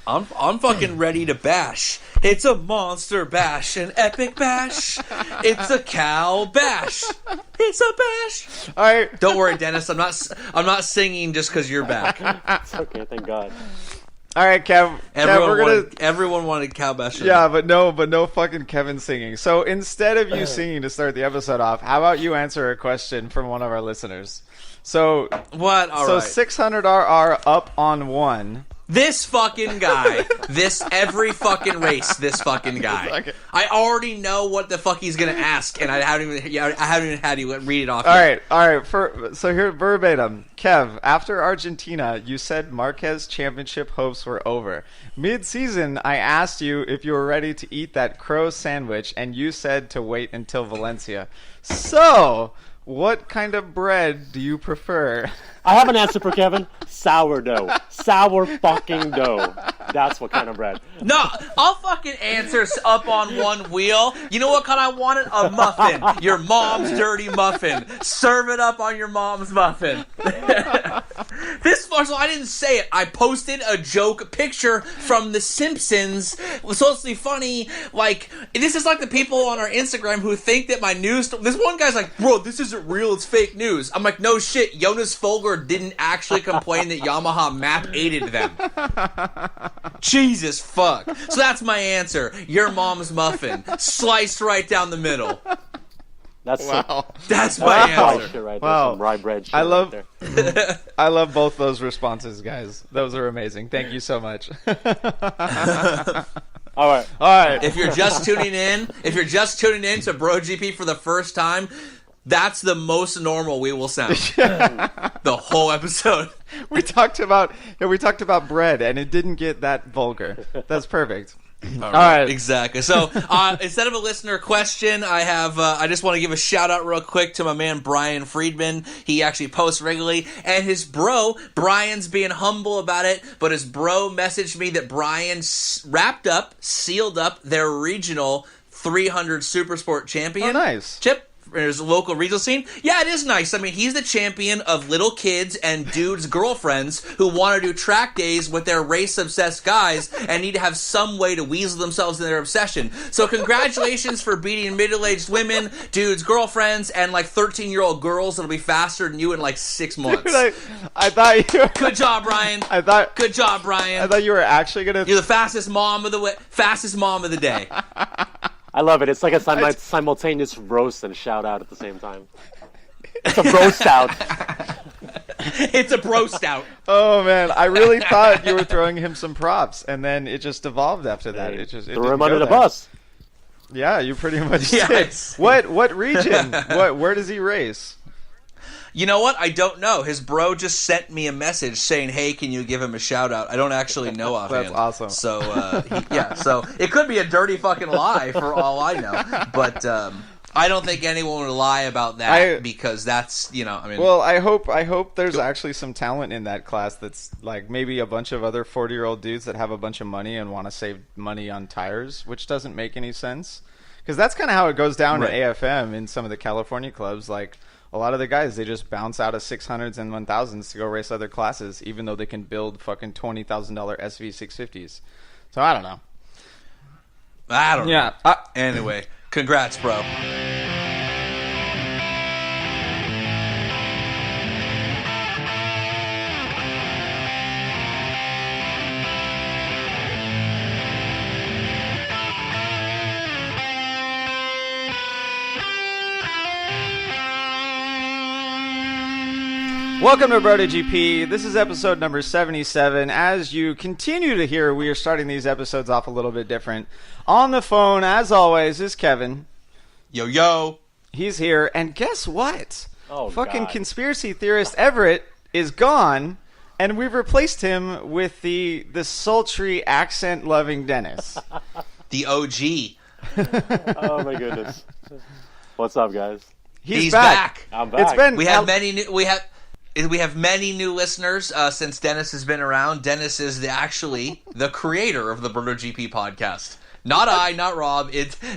I'm fucking ready to bash. It's a monster bash, an epic bash. It's a cow bash. It's a bash. All right. Don't worry, Dennis. I'm not singing just because you're back. It's okay, thank God. All right, Kev. Everyone wanted cow bash. Yeah, but no fucking Kevin singing. So instead of you singing to start the episode off, how about you answer a question from one of our listeners? So what? All right. 600RR up on one. This fucking guy. Every fucking race, this fucking guy. Okay. I already know what the fuck he's going to ask, and I haven't even had you read it off All yet. right. So here, verbatim. Kev, after Argentina, you said Marquez championship hopes were over. Mid-season, I asked you if you were ready to eat that crow sandwich, and you said to wait until Valencia. So, what kind of bread do you prefer? I have an answer for Kevin. Sourdough. Sour fucking dough. That's what kind of bread. No, I'll fucking answer up on one wheel. You know what kind I wanted? A muffin. Your mom's dirty muffin. Serve it up on your mom's muffin. This so I didn't say it. I posted a joke picture from The Simpsons. It was supposed to be funny. Like, this is like the people on our Instagram who think that my news... This one guy's like, bro, this isn't real. It's fake news. I'm like, no shit. Jonas Folger didn't actually complain that Yamaha Map8'd them. Jesus fuck. So that's my answer. Your mom's muffin. Sliced right down the middle. That's That's my answer. Shit right there. Wow. Some rye bread shit I love right there. I love both those responses, guys. Those are amazing. Thank you so much. All right. If you're just tuning in to BrotoGP for the first time, that's the most normal we will sound. The whole episode. We talked about bread, and it didn't get that vulgar. That's perfect. All right. Exactly. So instead of a listener question, I just want to give a shout out real quick to my man Brian Friedman. He actually posts regularly, and his bro Brian's being humble about it, but his bro messaged me that Brian sealed up their regional 300 Supersport champion. Oh, nice. Chip. There's a local regional scene. Yeah, it is nice. I mean, he's the champion of little kids and dudes' girlfriends who want to do track days with their race-obsessed guys and need to have some way to weasel themselves in their obsession. So congratulations for beating middle-aged women, dudes' girlfriends, and like 13-year-old girls that'll be faster than you in like 6 months. Dude, I thought you were... Good job, Brian. Good job, Brian. I thought you were actually going to... You're the fastest mom of the day. I love it. It's like a simultaneous roast and shout out at the same time. It's a roast out. It's a broast out. Oh man, I really thought you were throwing him some props, and then it just evolved after that. It threw him under the bus. Yeah, you pretty much did. Yes. What region? Where does he race? You know what? I don't know. His bro just sent me a message saying, "Hey, can you give him a shout out?" I don't actually know offhand. That's awesome. So, so it could be a dirty fucking lie for all I know. But I don't think anyone would lie about that because that's, I mean. Well, I hope there's actually some talent in that class that's like maybe a bunch of other 40-year-old dudes that have a bunch of money and want to save money on tires, which doesn't make any sense. Because that's kind of how it goes down in AFM in some of the California clubs. Like, a lot of the guys, they just bounce out of 600s and 1000s to go race other classes, even though they can build fucking $20,000 SV650s. So I don't know. Yeah. Anyway, congrats, bro. Welcome to BrotoGP. This is episode number 77. As you continue to hear, we are starting these episodes off a little bit different. On the phone, as always, is Kevin. Yo. He's here, and guess what? Oh, fucking God. conspiracy theorist Everett is gone, and we've replaced him with the sultry, accent-loving Dennis. The OG. Oh, my goodness. What's up, guys? He's back. I'm back. It's been We have many new listeners since Dennis has been around. Dennis is actually the creator of the BrotoGP podcast. Not I, not Rob.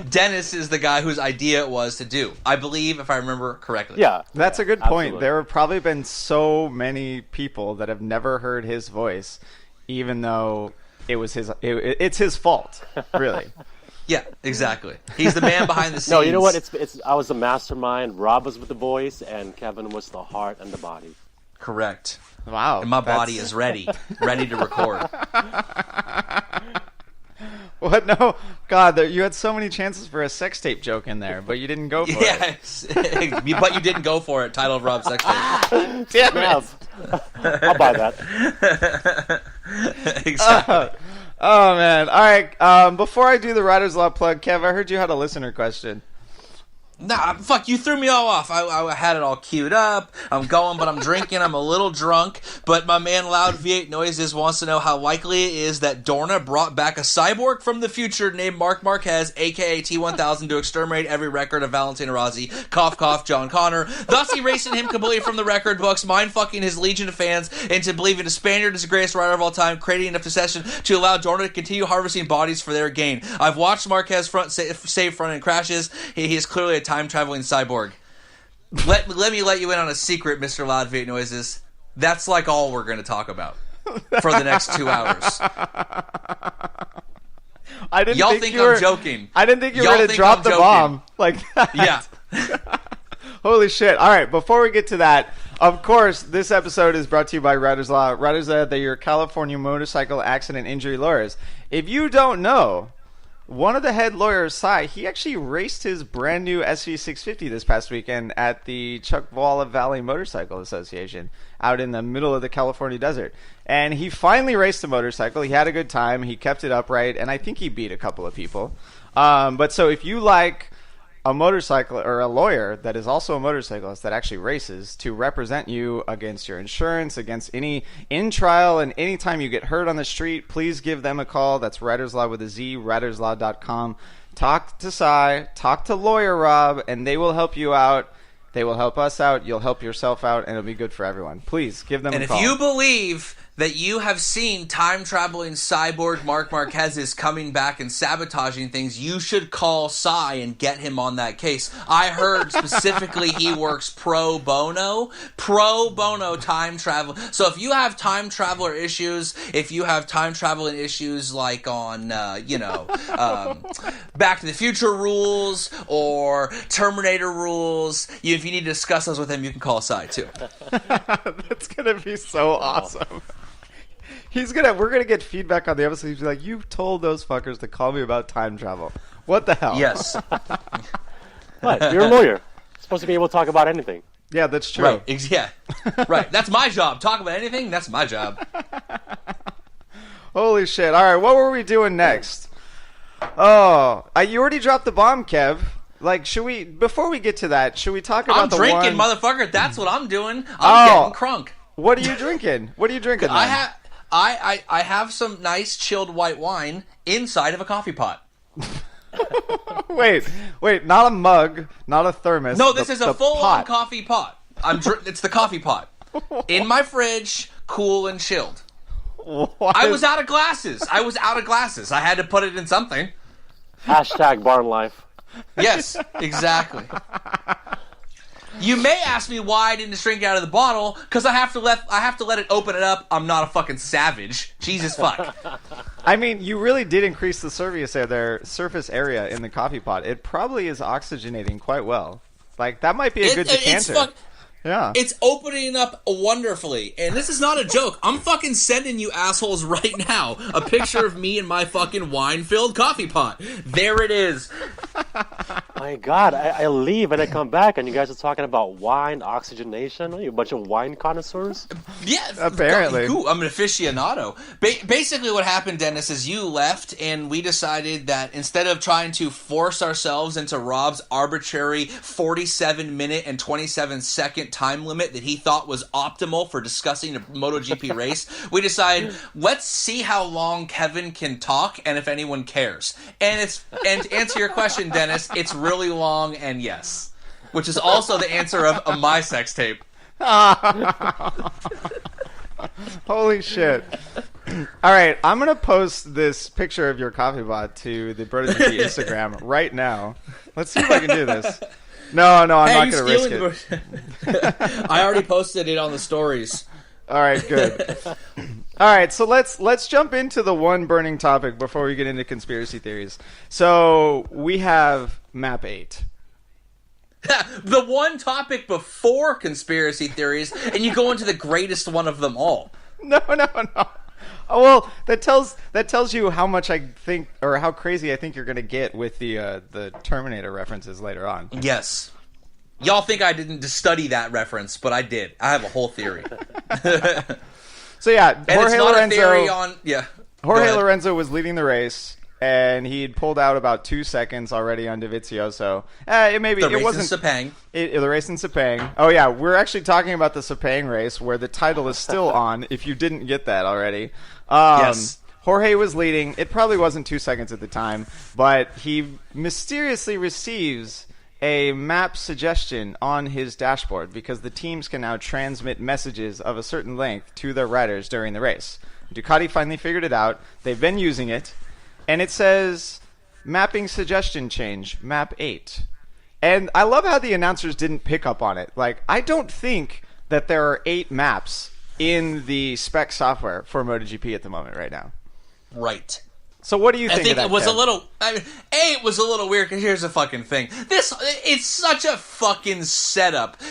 Dennis is the guy whose idea it was to do. I believe, if I remember correctly. Yeah. That's a good point. Absolutely. There have probably been so many people that have never heard his voice, even though it's his fault, really. Yeah, exactly. He's the man behind the scenes. No, you know what? I was the mastermind. Rob was with the voice, and Kevin was the heart and the body. Correct. Wow. And my body is ready to record. What? No, God, you had so many chances for a sex tape joke in there, but you didn't go for it. Yes, but you didn't go for it. Title of Rob's sex tape. Damn it. I'll buy that. Exactly. Oh man! All right. Before I do the Riders Law plug, Kev, I heard you had a listener question. Nah, fuck, you threw me all off. I had it all queued up. I'm going, but I'm drinking. I'm a little drunk. But my man Loud V8 Noises wants to know how likely it is that Dorna brought back a cyborg from the future named Mark Marquez, a.k.a. T-1000, to exterminate every record of Valentino Rossi, cough, cough, John Connor, thus erasing him completely from the record books, mind-fucking his legion of fans into believing a Spaniard is the greatest rider of all time, creating enough obsession to allow Dorna to continue harvesting bodies for their gain. I've watched Marquez save front-end crashes. He is clearly a time-traveling cyborg. Let me let you in on a secret, Mr. Loud V8 Noises. That's like all we're going to talk about for the next 2 hours. Y'all think I'm joking. I didn't think you were going to drop the bomb like that. Yeah. Holy shit. All right, before we get to that, of course, this episode is brought to you by Riders Law. Riders Law, they're your California motorcycle accident injury lawyers. If you don't know, one of the head lawyers, Cy, he actually raced his brand new SV650 this past weekend at the Chuckwalla Valley Motorcycle Association out in the middle of the California desert. And he finally raced a motorcycle. He had a good time. He kept it upright, and I think he beat a couple of people. But so if you like a motorcycle or a lawyer that is also a motorcyclist that actually races to represent you against your insurance, against any in trial, and anytime you get hurt on the street, please give them a call. That's Riders Law with a Z, riderslaw.com. Talk to Cy, talk to Lawyer Rob, and they will help you out. They will help us out. You'll help yourself out, and it'll be good for everyone. Please give them a call. And if you believe that you have seen time-traveling cyborg Mark Marquez is coming back and sabotaging things, you should call Cy and get him on that case. I heard specifically he works pro bono time travel. So if you have time traveler issues, if you have time traveling issues like on, Back to the Future rules or Terminator rules, if you need to discuss those with him, you can call Cy too. That's going to be so awesome. We're gonna get feedback on the episode. He's like, "You told those fuckers to call me about time travel. What the hell?" Yes. What? You're a lawyer. You're supposed to be able to talk about anything. Yeah, that's true. Right. Yeah. Right. That's my job. Talk about anything. That's my job. Holy shit! All right, what were we doing next? Oh, you already dropped the bomb, Kev. Like, before we get to that, should we talk about the drinking, motherfucker. That's what I'm doing. I'm getting crunk. What are you drinking? Then? I have some nice chilled white wine inside of a coffee pot. wait, not a mug, not a thermos. No, this is a full-on coffee pot. It's the coffee pot. In my fridge, cool and chilled. I was out of glasses. I had to put it in something. Hashtag barn life. Yes, exactly. You may ask me why I didn't drink out of the bottle, because I have to let it open it up. I'm not a fucking savage. Jesus fuck. I mean, you really did increase the surface area in the coffee pot. It probably is oxygenating quite well. Like, that might be a good decanter. Yeah. It's opening up wonderfully. And this is not a joke. I'm fucking sending you assholes right now a picture of me in my fucking wine-filled coffee pot. There it is. My God, I leave and I come back and you guys are talking about wine, oxygenation. Are you a bunch of wine connoisseurs? Yeah. Apparently. I'm an aficionado. Basically what happened, Dennis, is you left and we decided that instead of trying to force ourselves into Rob's arbitrary 47-minute and 27-second time limit that he thought was optimal for discussing a MotoGP race, we decided, let's see how long Kevin can talk and if anyone cares. And to answer your question, Dennis, it's really long, and yes. Which is also the answer of my sex tape. Holy shit. All right, I'm going to post this picture of your coffee pot to the BrotoGP Instagram right now. Let's see if I can do this. No, I'm not going to risk it. I already posted it on the stories. All right, good. All right, so let's jump into the one burning topic before we get into conspiracy theories. So we have Map8. The one topic before conspiracy theories, and you go into the greatest one of them all. No. Oh, well, that tells you how much I think, or how crazy I think you're going to get with the Terminator references later on. Yes. Y'all think I didn't study that reference, but I did. I have a whole theory. So yeah, And it's not a theory on... Yeah. Jorge Lorenzo was leading the race, and he'd pulled out about 2 seconds already on Dovizioso. The race in Sepang. The race in Sepang. Oh yeah, we're actually talking about the Sepang race, where the title is still on, if you didn't get that already. Yes. Jorge was leading. It probably wasn't 2 seconds at the time, but he mysteriously receives a map suggestion on his dashboard because the teams can now transmit messages of a certain length to their riders during the race. Ducati finally figured it out. They've been using it, and it says mapping suggestion change, Map8. And I love how the announcers didn't pick up on it. Like, I don't think that there are 8 maps in the spec software for MotoGP at the moment right now. Right. So what do you think? I think of that, it was Kev? a little. It was a little weird because here's the fucking thing. It's such a fucking setup.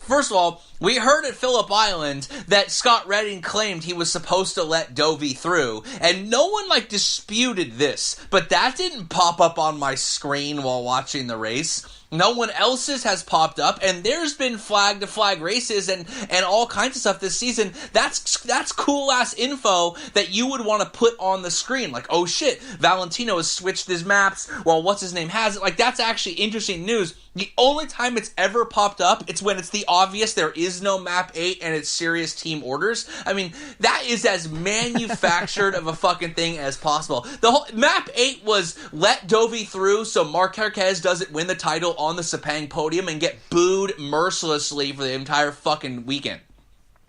First of all, we heard at Phillip Island that Scott Redding claimed he was supposed to let Dovi through, and no one disputed this. But that didn't pop up on my screen while watching the race. No one else's has popped up, and there's been flag-to-flag races and all kinds of stuff this season. That's cool-ass info that you would want to put on the screen. Like, oh shit, Valentino has switched his maps, well, what's-his-name has it. Like, that's actually interesting news. The only time it's ever popped up, it's when it's the obvious there is no Map 8 and it's serious team orders. I mean, that is as manufactured of a fucking thing as possible. The whole Map 8 was let Dovi through so Marc Marquez doesn't win the title on the Sepang podium and get booed mercilessly for the entire fucking weekend.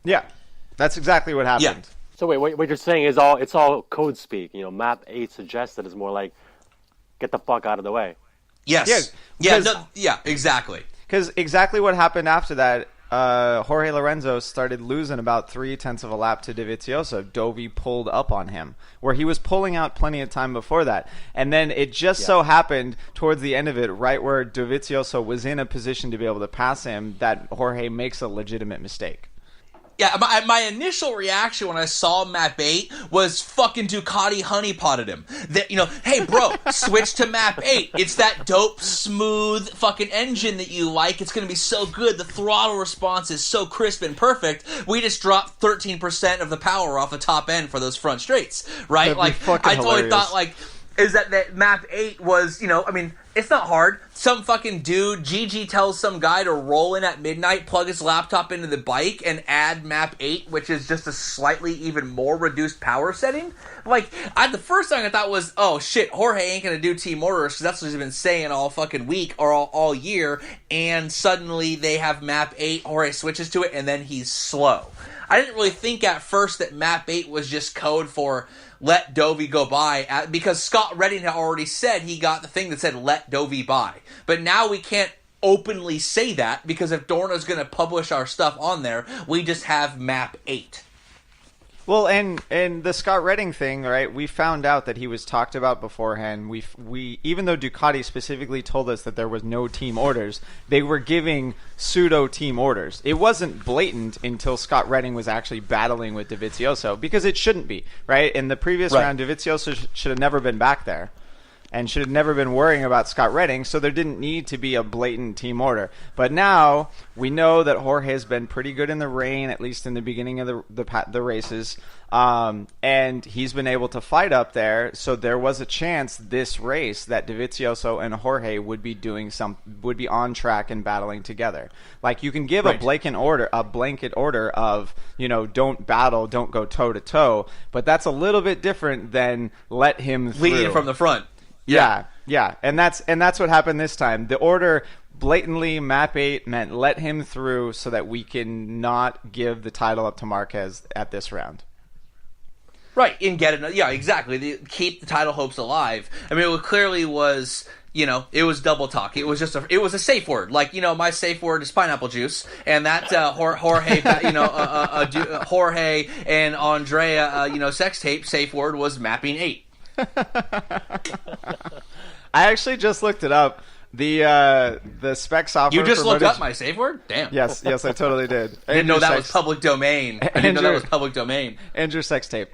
Yeah, that's exactly what happened. Yeah. So wait, what you're saying is it's all code speak. Map 8 suggested is more like, get the fuck out of the way. Yes. Yeah, exactly. Because exactly what happened after that, Jorge Lorenzo started losing about 0.3 of a lap to Dovizioso. Dovi pulled up on him, where he was pulling out plenty of time before that. And then it just so happened towards the end of it, right where Dovizioso was in a position to be able to pass him, that Jorge makes a legitimate mistake. Yeah, my initial reaction when I saw Map 8 was fucking Ducati honeypotted him. Hey bro, switch to Map 8. It's that dope, smooth fucking engine that you like. It's going to be so good. The throttle response is so crisp and perfect. We just dropped 13% of the power off the top end for those front straights, right? I totally thought is that Map 8 was, it's not hard. Some fucking dude, Gigi tells some guy to roll in at midnight, plug his laptop into the bike, and add Map 8, which is just a slightly even more reduced power setting. The first thing I thought was, oh shit, Jorge ain't gonna do team orders, because that's what he's been saying all fucking week, or all year, and suddenly they have Map 8, Jorge switches to it, and then he's slow. I didn't really think at first that Map 8 was just code for let Dovi go by, because Scott Redding had already said he got the thing that said let Dovi by. But now we can't openly say that, because if Dorna's going to publish our stuff on there, we just have Map 8. Well, and the Scott Redding thing, right? We found out that he was talked about beforehand. We even though Ducati specifically told us that there was no team orders, they were giving pseudo team orders. It wasn't blatant until Scott Redding was actually battling with Dovizioso, because it shouldn't be, right? In the previous round, Dovizioso should have never been back there, and should have never been worrying about Scott Redding, so there didn't need to be a blatant team order. But now we know that Jorge has been pretty good in the rain, at least in the beginning of the races, and he's been able to fight up there. So there was a chance this race that Dovizioso and Jorge would be on track and battling together. Like, you can give a blanket order of don't battle, don't go toe to toe, but that's a little bit different than let him through. Leading from the front. Yeah, and that's what happened this time. The order blatantly, Map 8 meant let him through so that we can not give the title up to Marquez at this round. Right, and get it. Yeah, exactly. Keep the title hopes alive. I mean, it clearly was it was double talk. It was just it was a safe word. Like, my safe word is pineapple juice, and that Jorge, Jorge and Andrea, sex tape safe word was Map8. I actually just looked it up. The spec software. You just looked up my safe word? Damn. Yes, I totally did. I didn't know that was public domain. And your sex tape.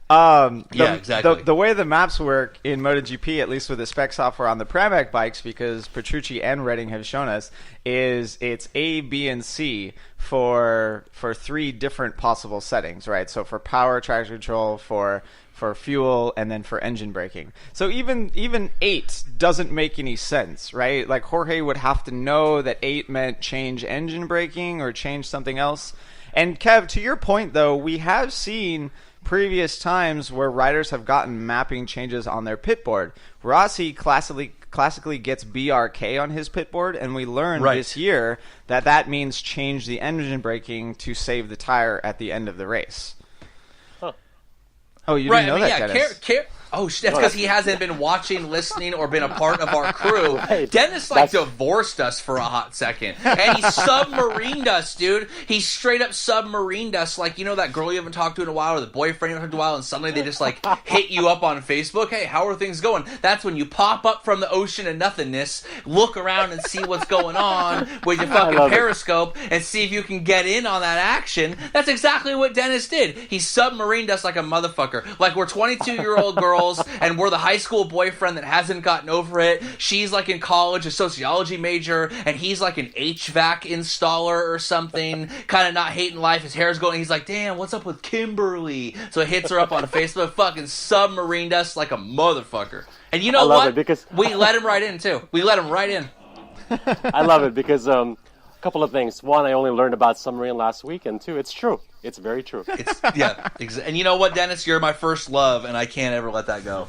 Exactly. The way the maps work in MotoGP, at least with the spec software on the Pramac bikes, because Petrucci and Redding have shown us, is it's A, B, and C for 3 different possible settings, right? So for power, traction control, for fuel, and then for engine braking. So even 8 doesn't make any sense, right? Like, Jorge would have to know that 8 meant change engine braking or change something else. And Kev, to your point though, we have seen previous times where riders have gotten mapping changes on their pit board. Rossi classically gets BRK on his pit board, and we learned this year that means change the engine braking to save the tire at the end of the race. Oh, you didn't know that, Dennis? That's because he hasn't been watching, listening, or been a part of our crew. Dennis, divorced us for a hot second. And he submarined us, dude. He straight up submarined us. Like, that girl you haven't talked to in a while, or the boyfriend you haven't talked to in a while, and suddenly they just, hit you up on Facebook. Hey, how are things going? That's when you pop up from the ocean of nothingness, look around and see what's going on with your fucking periscope, and see if you can get in on that action. That's exactly what Dennis did. He submarined us like a motherfucker. Like, we're 22-year-old girls, and we're the high school boyfriend that hasn't gotten over it. She's in college, a sociology major, and he's an HVAC installer or something, kind of not hating life. His hair's going. He's like, damn, what's up with Kimberly? So he hits her up on Facebook, fucking submarined us like a motherfucker. And you know what? Because we let him right in too. We let him right in. I love it because a couple of things. One, I only learned about submarine last week, and 2, it's true. It's very true. And you know what, Dennis? You're my first love, and I can't ever let that go.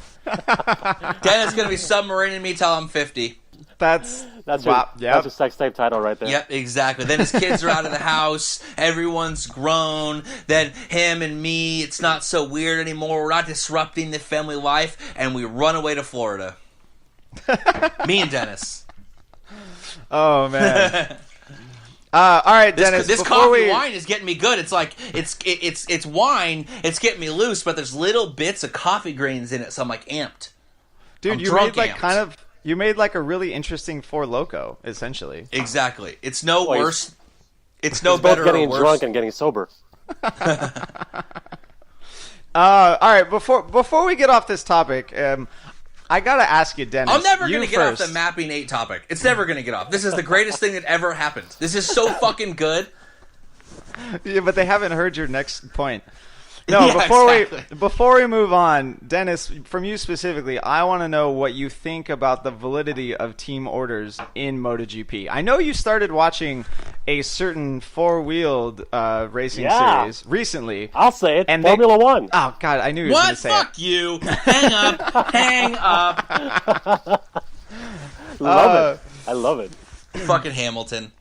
Dennis is going to be submarining me till I'm 50. That's your sex tape title right there. Yep, exactly. Then his kids are out of the house. Everyone's grown. Then him and me, it's not so weird anymore. We're not disrupting the family life, and we run away to Florida. Me and Dennis. Oh, man. All right, Dennis. This coffee wine is getting me good. It's like it's wine. It's getting me loose, but there's little bits of coffee grains in it, so I'm amped. Dude, you made a really interesting Four Loko, essentially. Exactly. It's no worse. It's no better both getting or worse. drunk and getting sober. All right. Before we get off this topic, I gotta ask you, Dennis. I'm never gonna get off the Map8 topic. It's never gonna get off. This is the greatest thing that ever happened. This is so fucking good. Yeah, but they haven't heard your next point. No, before we move on, Dennis, from you specifically, I want to know what you think about the validity of team orders in MotoGP. I know you started watching a certain four-wheeled racing series recently. I'll say it. Formula One. Oh God, I knew you were going to say Fuck you. Hang up. Hang up. Love it. I love it. Fucking Hamilton.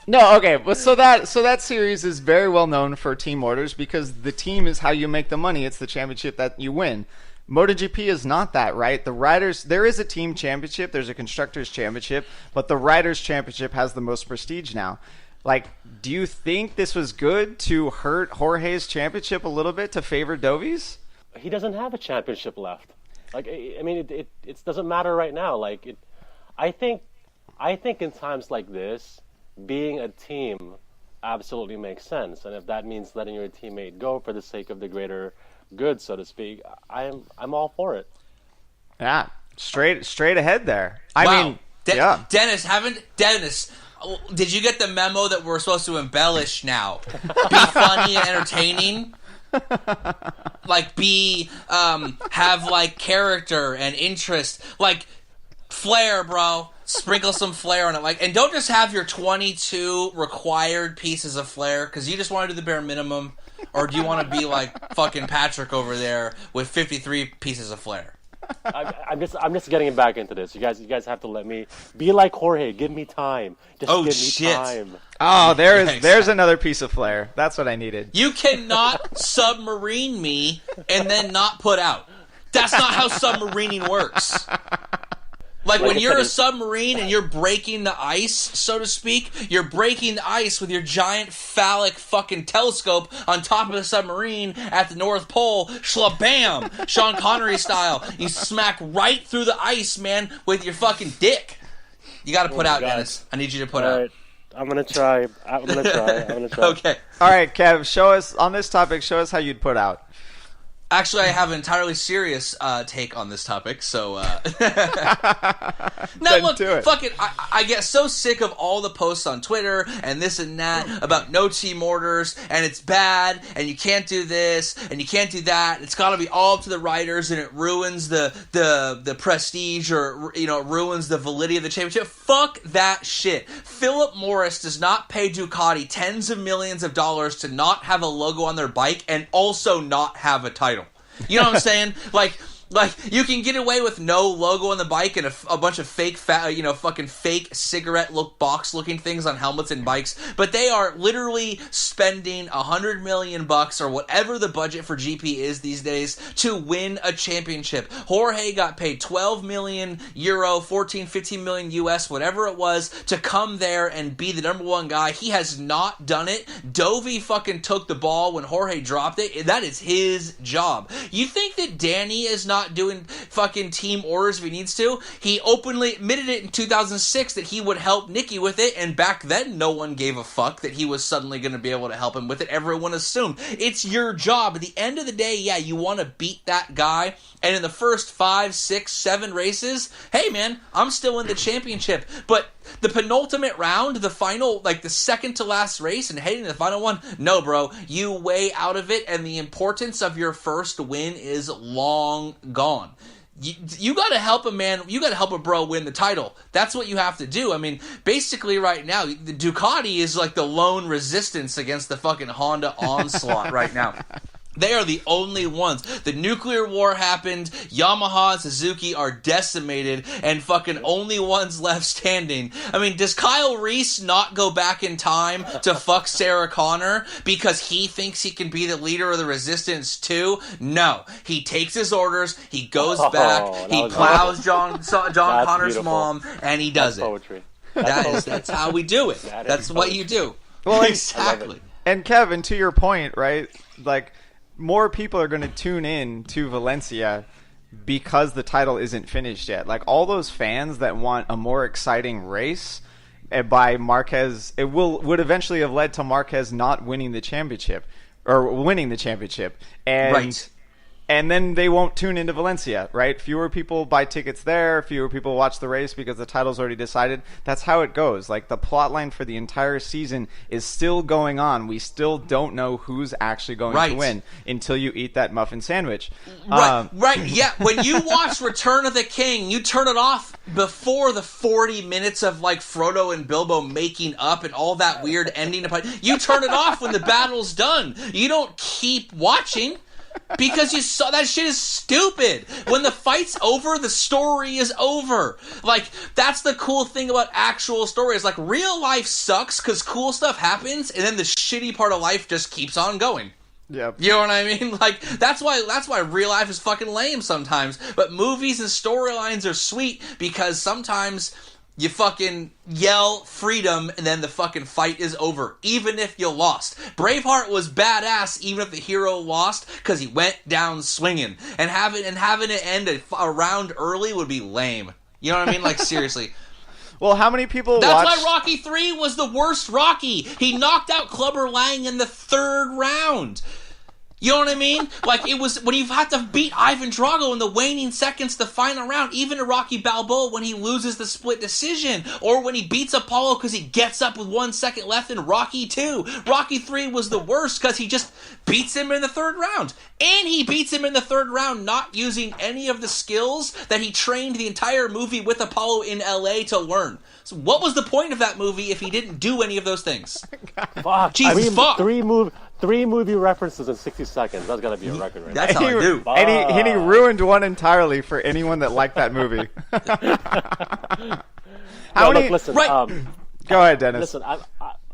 No, okay, but so that series is very well known for team orders because the team is how you make the money. It's the championship that you win. MotoGP is not that, right? The riders, there is a team championship, there's a constructors championship, but the riders championship has the most prestige now. Like, do you think this was good to hurt Jorge's championship a little bit to favor Dovi's? He doesn't have a championship left. Like, I mean, it doesn't matter right now. Like, I think in times like this, being a team absolutely makes sense. And if that means letting your teammate go for the sake of the greater good, so to speak, I'm all for it. Yeah, straight ahead there. I mean, Dennis, did you get the memo that we're supposed to embellish now? Be funny and entertaining. Like have like character and interest, like flair, bro. Sprinkle some flair on it, like, and don't just have your 22 required pieces of flair because you just want to do the bare minimum, or do you want to be like fucking Patrick over there with 53 pieces of flair? I'm just getting back into this. You guys have to let me be like Jorge. Give me time. Just give me time. Oh, there's another piece of flair. That's what I needed. You cannot submarine me and then not put out. That's not how submarining works. Like when I you're said, a submarine and you're breaking the ice, so to speak, you're breaking the ice with your giant phallic fucking telescope on top of the submarine at the North Pole. Shlabam! Sean Connery style. You smack right through the ice, man, with your fucking dick. You gotta put out, God. Dennis. I need you to put all out. right, I'm gonna try. Okay. All right, Kev, show us on this topic. Show us how you'd put out. Actually, I have an entirely serious take on this topic, so... No, look, fuck it. I get so sick of all the posts on Twitter and this and that about no team orders, and it's bad, and you can't do this, and you can't do that. It's got to be all up to the writers, and it ruins the prestige, or, you know, it ruins the validity of the championship. Fuck that shit. Philip Morris does not pay Ducati tens of millions of dollars to not have a logo on their bike and also not have a title. You know what I'm saying? Like you can get away with no logo on the bike and a bunch of fake, fucking fake cigarette box looking things on helmets and bikes, but they are literally spending $100 million or whatever the budget for GP is these days to win a championship. Jorge got paid 12 million euro, 14, 15 million US, whatever it was, to come there and be the number one guy. He has not done it. Dovi fucking took the ball when Jorge dropped it. That is his job. You think that Danny is not doing fucking team orders if he needs to? He openly admitted it in 2006 that he would help Nicky with it, and back then no one gave a fuck that he was suddenly going to be able to help him with it. Everyone assumed. It's your job. At the end of the day, yeah, you want to beat that guy, and in the first 5, 6, 7 races, hey man, I'm still in the championship. But the penultimate round, the final, like the second to last race and heading to the final one, no bro, you way out of it, and the importance of your first win is long gone. You gotta help a man, you gotta help a bro win the title. That's what you have to do. I mean, basically right now, the Ducati is like the lone resistance against the fucking Honda onslaught right now. They are the only ones. The nuclear war happened, Yamaha and Suzuki are decimated, and fucking only ones left standing. I mean, does Kyle Reese not go back in time to fuck Sarah Connor because he thinks he can be the leader of the resistance too? No. He takes his orders, he goes back, he plows John Connor's beautiful. Mom, and he does That's it. poetry. That's how we do it. That's what you do. Well, exactly. And Kevin, to your point, right? Like, more people are going to tune in to Valencia because the title isn't finished yet. Like, all those fans that want a more exciting race by Marquez, it would eventually have led to Marquez not winning the championship, or winning the championship. And right. And then they won't tune into Valencia, right? Fewer people buy tickets there. Fewer people watch the race because the title's already decided. That's how it goes. Like, the plot line for the entire season is still going on. We still don't know who's actually going to win until you eat that muffin sandwich. Right, yeah. When you watch Return of the King, you turn it off before the 40 minutes of, like, Frodo and Bilbo making up and all that weird ending. You turn it off when the battle's done. You don't keep watching. Because you saw that shit is stupid. When the fight's over, the story is over. Like, that's the cool thing about actual stories. Like, real life sucks because cool stuff happens, and then the shitty part of life just keeps on going. Yep. You know what I mean? Like, that's why real life is fucking lame sometimes. But movies and storylines are sweet because sometimes you fucking yell freedom and then the fucking fight is over, even if you lost. Braveheart was badass even if the hero lost because he went down swinging. And having it end a round early would be lame. You know what I mean? Like, seriously. Well, how many people That's why Rocky 3 was the worst Rocky. He knocked out Clubber Lang in the 3rd round. You know what I mean? Like, it was when you have to beat Ivan Drago in the waning seconds the final round, even in Rocky Balboa when he loses the split decision, or when he beats Apollo because he gets up with 1 second left in Rocky 2. Rocky 3 was the worst because he just beats him in the 3rd round. And he beats him in the 3rd round not using any of the skills that he trained the entire movie with Apollo in LA to learn. So what was the point of that movie if he didn't do any of those things? Fuck. Jesus, fuck. Three movie references in 60 seconds. That's gotta be a record right That's how I do. And he ruined one entirely for anyone that liked that movie. Listen. Go ahead, Dennis. Listen,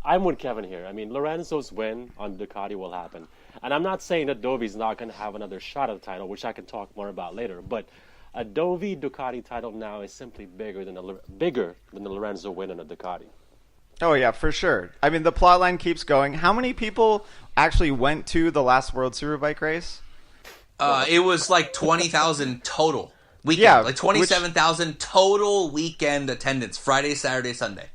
I'm with Kevin here. I mean, Lorenzo's win on Ducati will happen. And I'm not saying that Dovi's not going to have another shot at the title, which I can talk more about later. But A Dovi Ducati title now is simply bigger than the Lorenzo win on a Ducati. Oh yeah, for sure. I mean, the plot line keeps going. How many people actually went to the last World Superbike race? It was like 20,000 total weekend. Yeah, like 27,000 total weekend attendance. Friday, Saturday, Sunday.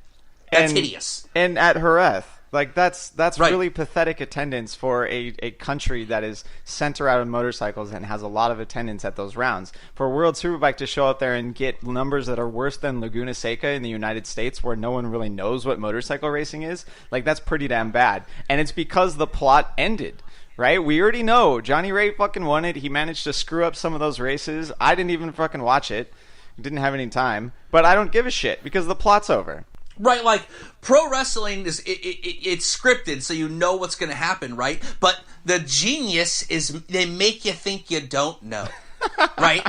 That's hideous. And at Jerez. Like, that's Right. really pathetic attendance for a country that is centered out of motorcycles and has a lot of attendance at those rounds. For World Superbike to show up there and get numbers that are worse than Laguna Seca in the United States, where no one really knows what motorcycle racing is, like, that's pretty damn bad. And it's because the plot ended. Right? We already know. Johnny Ray fucking won it. He managed to screw up some of those races. I didn't even fucking watch it. Didn't have any time. But I don't give a shit because the plot's over. Right, like, pro wrestling is it's scripted, so you know what's going to happen, right? But the genius is they make you think you don't know, right?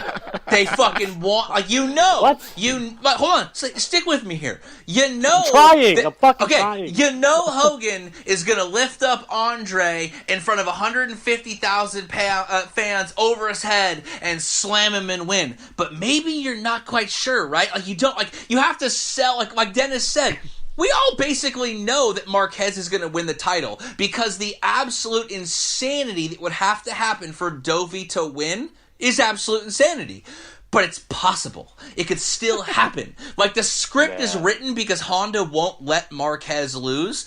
They fucking want, like, you know. What? But hold on, stick with me here. You know. I'm fucking trying. You know Hogan is going to lift up Andre in front of 150,000 fans over his head and slam him and win. But maybe you're not quite sure, right? Like, you don't, like, you have to sell, like Dennis said, we all basically know that Marquez is going to win the title because the absolute insanity that would have to happen for Dovi to win is absolute insanity. But it's possible. It could still happen. Like, the script is written because Honda won't let Marquez lose,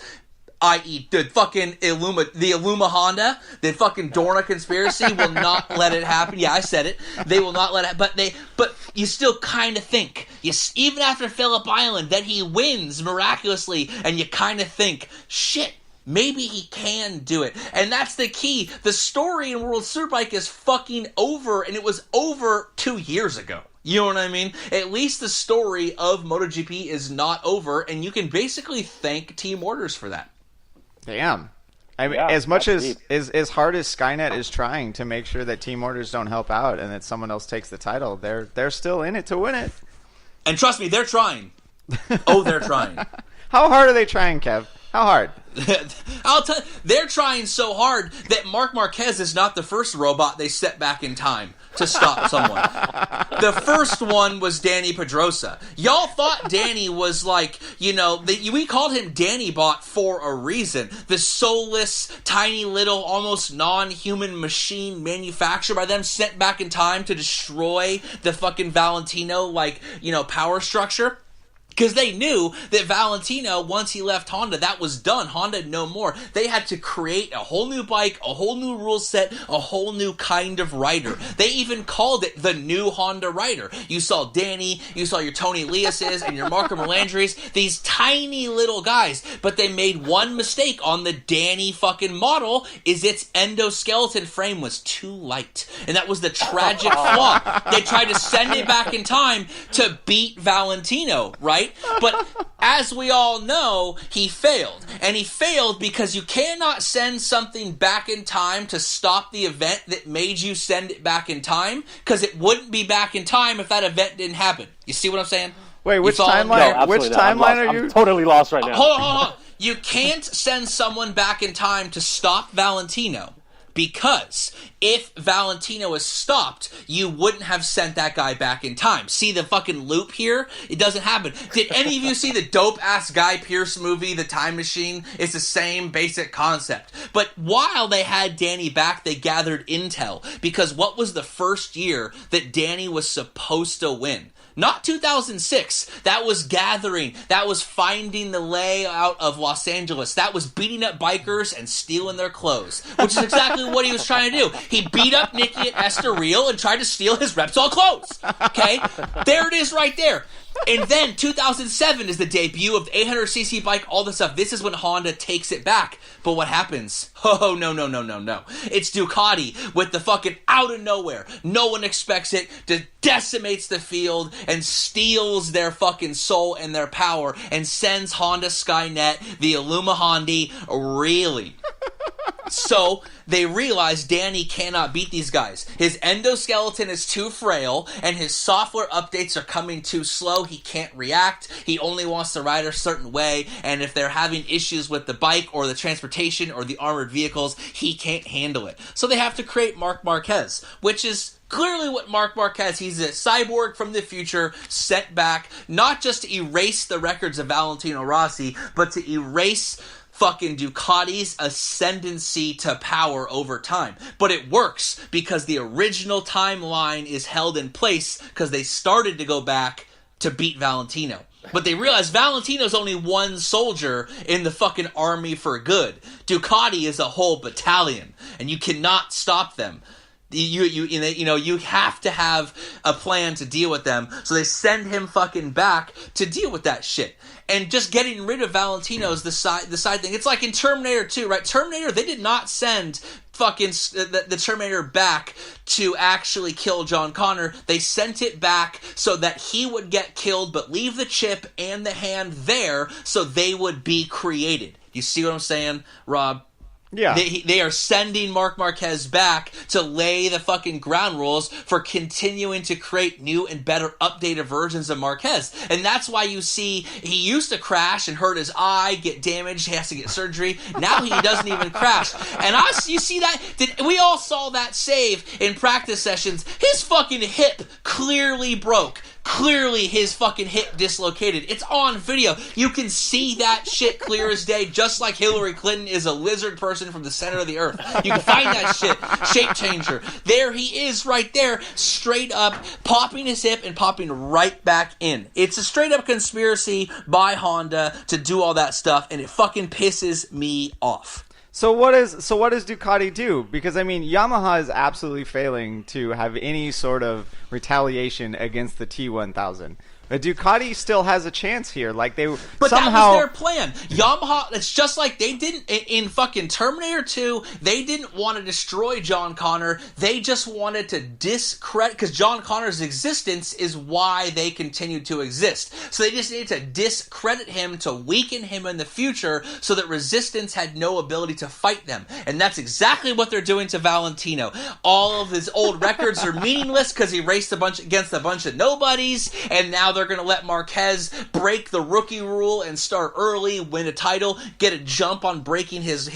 i.e. the fucking Illuma Honda, the fucking Dorna conspiracy will not let it happen. Yeah, I said it. They will not let it. But you still kind of think, even after Phillip Island, that he wins miraculously, and you kind of think, shit, maybe he can do it. And that's the key. The story in World Superbike is fucking over, and it was over 2 years ago. You know what I mean? At least the story of MotoGP is not over, and you can basically thank Team Orders for that. Damn. I mean, as much as hard as Skynet is trying to make sure that Team Orders don't help out and that someone else takes the title, they're still in it to win it. And trust me, they're trying. Oh, they're trying. How hard are they trying, Kev? How hard? I'll tell you, they're trying so hard that Marc Marquez is not the first robot they set back in time to stop someone. The first one was Danny Pedrosa. Y'all thought Danny was like, we called him Danny Bot for a reason. The soulless, tiny little, almost non-human machine manufactured by them, sent back in time to destroy the fucking Valentino, power structure. Because they knew that Valentino, once he left Honda, that was done. Honda no more. They had to create a whole new bike, a whole new rule set, a whole new kind of rider. They even called it the new Honda rider. You saw Danny, you saw your Tony Elias's and your Marco Melandri's, these tiny little guys. But they made one mistake on the Danny fucking model, is its endoskeleton frame was too light. And that was the tragic flaw. They tried to send it back in time to beat Valentino, right? But as we all know, he failed. And he failed because you cannot send something back in time to stop the event that made you send it back in time, because it wouldn't be back in time if that event didn't happen. You see what I'm saying? Wait, which timeline? No, which timeline are you? I'm totally lost right now. Hold on. You can't send someone back in time to stop Valentino. Because if Valentino is stopped, you wouldn't have sent that guy back in time. See the fucking loop here? It doesn't happen. Did any of you see the dope-ass Guy Pearce movie, The Time Machine? It's the same basic concept. But while they had Danny back, they gathered intel. Because what was the first year that Danny was supposed to win? Not 2006. That was gathering. That was finding the layout of Los Angeles. That was beating up bikers and stealing their clothes, which is exactly what he was trying to do. He beat up Nicky at Estoril and tried to steal his Repsol clothes. Okay? There it is right there. And then 2007 is the debut of the 800cc bike, all this stuff. This is when Honda takes it back. But what happens? Oh, no. It's Ducati with the fucking out of nowhere. No one expects it. Just decimates the field and steals their fucking soul and their power and sends Honda Skynet, the Illuma Honda, reeling. So they realize Danny cannot beat these guys. His endoskeleton is too frail, and his software updates are coming too slow. He can't react. He only wants to ride a certain way, and if they're having issues with the bike or the transportation or the armored vehicles, he can't handle it. So they have to create Marc Marquez, which is Clearly what Marc Marquez, he's a cyborg from the future, sent back, not just to erase the records of Valentino Rossi, but to erase fucking Ducati's ascendancy to power over time. But it works because the original timeline is held in place because they started to go back to beat Valentino. But they realized Valentino's only one soldier in the fucking army for good. Ducati is a whole battalion, and you cannot stop them. You have to have a plan to deal with them. So they send him fucking back to deal with that shit. And just getting rid of Valentino is the side thing. It's like in Terminator 2, right? Terminator, they did not send fucking the Terminator back to actually kill John Connor. They sent it back so that he would get killed, but leave the chip and the hand there so they would be created. You see what I'm saying, Rob? Yeah. They are sending Marc Marquez back to lay the fucking ground rules for continuing to create new and better updated versions of Marquez. And that's why you see he used to crash and hurt his eye, get damaged, he has to get surgery. Now he doesn't even crash. And you see that? We all saw that save in practice sessions. His fucking hip clearly broke. Clearly his fucking hip dislocated. It's on video. You can see that shit clear as day, just like Hillary Clinton is a lizard person from the center of the earth. You can find that shit. Shape changer. There he is right there, straight up, popping his hip and popping right back in. It's a straight up conspiracy by Honda to do all that stuff, and it fucking pisses me off. So what does Ducati do? Because I mean, Yamaha is absolutely failing to have any sort of retaliation against the T1000. But Ducati still has a chance here. Like But that was their plan. Yamaha, it's just like they didn't, in fucking Terminator 2, they didn't want to destroy John Connor. They just wanted to discredit, because John Connor's existence is why they continued to exist. So they just needed to discredit him to weaken him in the future so that Resistance had no ability to fight them. And that's exactly what they're doing to Valentino. All of his old records are meaningless because he raced against a bunch of nobodies, and now they're going to let Marquez break the rookie rule and start early, win a title, get a jump on breaking his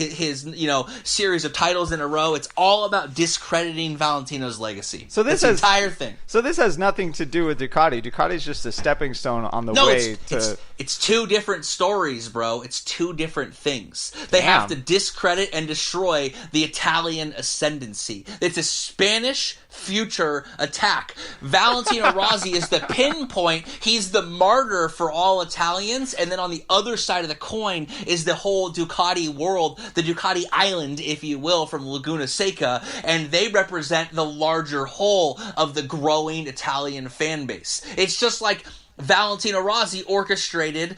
series of titles in a row. It's all about discrediting Valentino's legacy. So this entire thing. So this has nothing to do with Ducati. Ducati's just a stepping stone on the way to. It's two different stories, bro. It's two different things. They have to discredit and destroy the Italian ascendancy. It's a Spanish future attack. Valentino Rossi is the pinpoint. He's the martyr for all Italians, and then on the other side of the coin is the whole Ducati world, the Ducati island, if you will, from Laguna Seca, and they represent the larger whole of the growing Italian fan base. It's just like Valentino Rossi orchestrated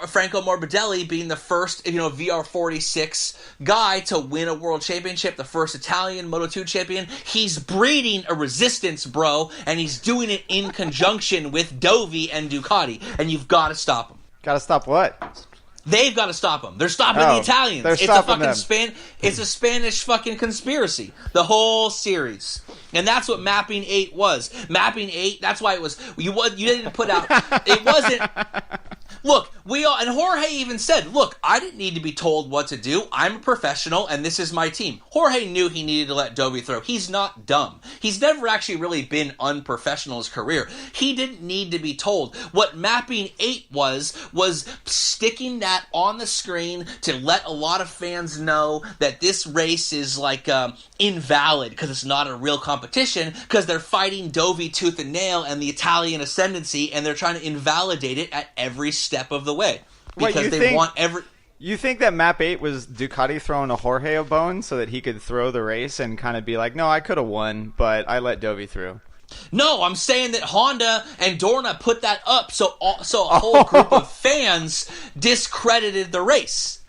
Franco Morbidelli being the first, VR46 guy to win a world championship, the first Italian Moto2 champion. He's breeding a resistance, bro, and he's doing it in conjunction with Dovi and Ducati, and you've got to stop him. Got to stop what? They've got to stop them. They're stopping the Italians. It's a fucking It's a Spanish fucking conspiracy. The whole series. And that's what Mapping 8 was. Mapping 8, that's why it was... You didn't put out... It wasn't... Look, and Jorge even said, look, I didn't need to be told what to do. I'm a professional, and this is my team. Jorge knew he needed to let Dovi throw. He's not dumb. He's never actually really been unprofessional in his career. He didn't need to be told. What Mapping 8 was sticking that on the screen to let a lot of fans know that this race is like invalid because it's not a real competition, because they're fighting Dovi tooth and nail and the Italian ascendancy, and they're trying to invalidate it at every step of the way. Because You think that Map 8 was Ducati throwing a Jorge a bone so that he could throw the race and kind of be like, no, I could have won, but I let Dovi through? No, I'm saying that Honda and Dorna put that up so a whole group of fans discredited the race.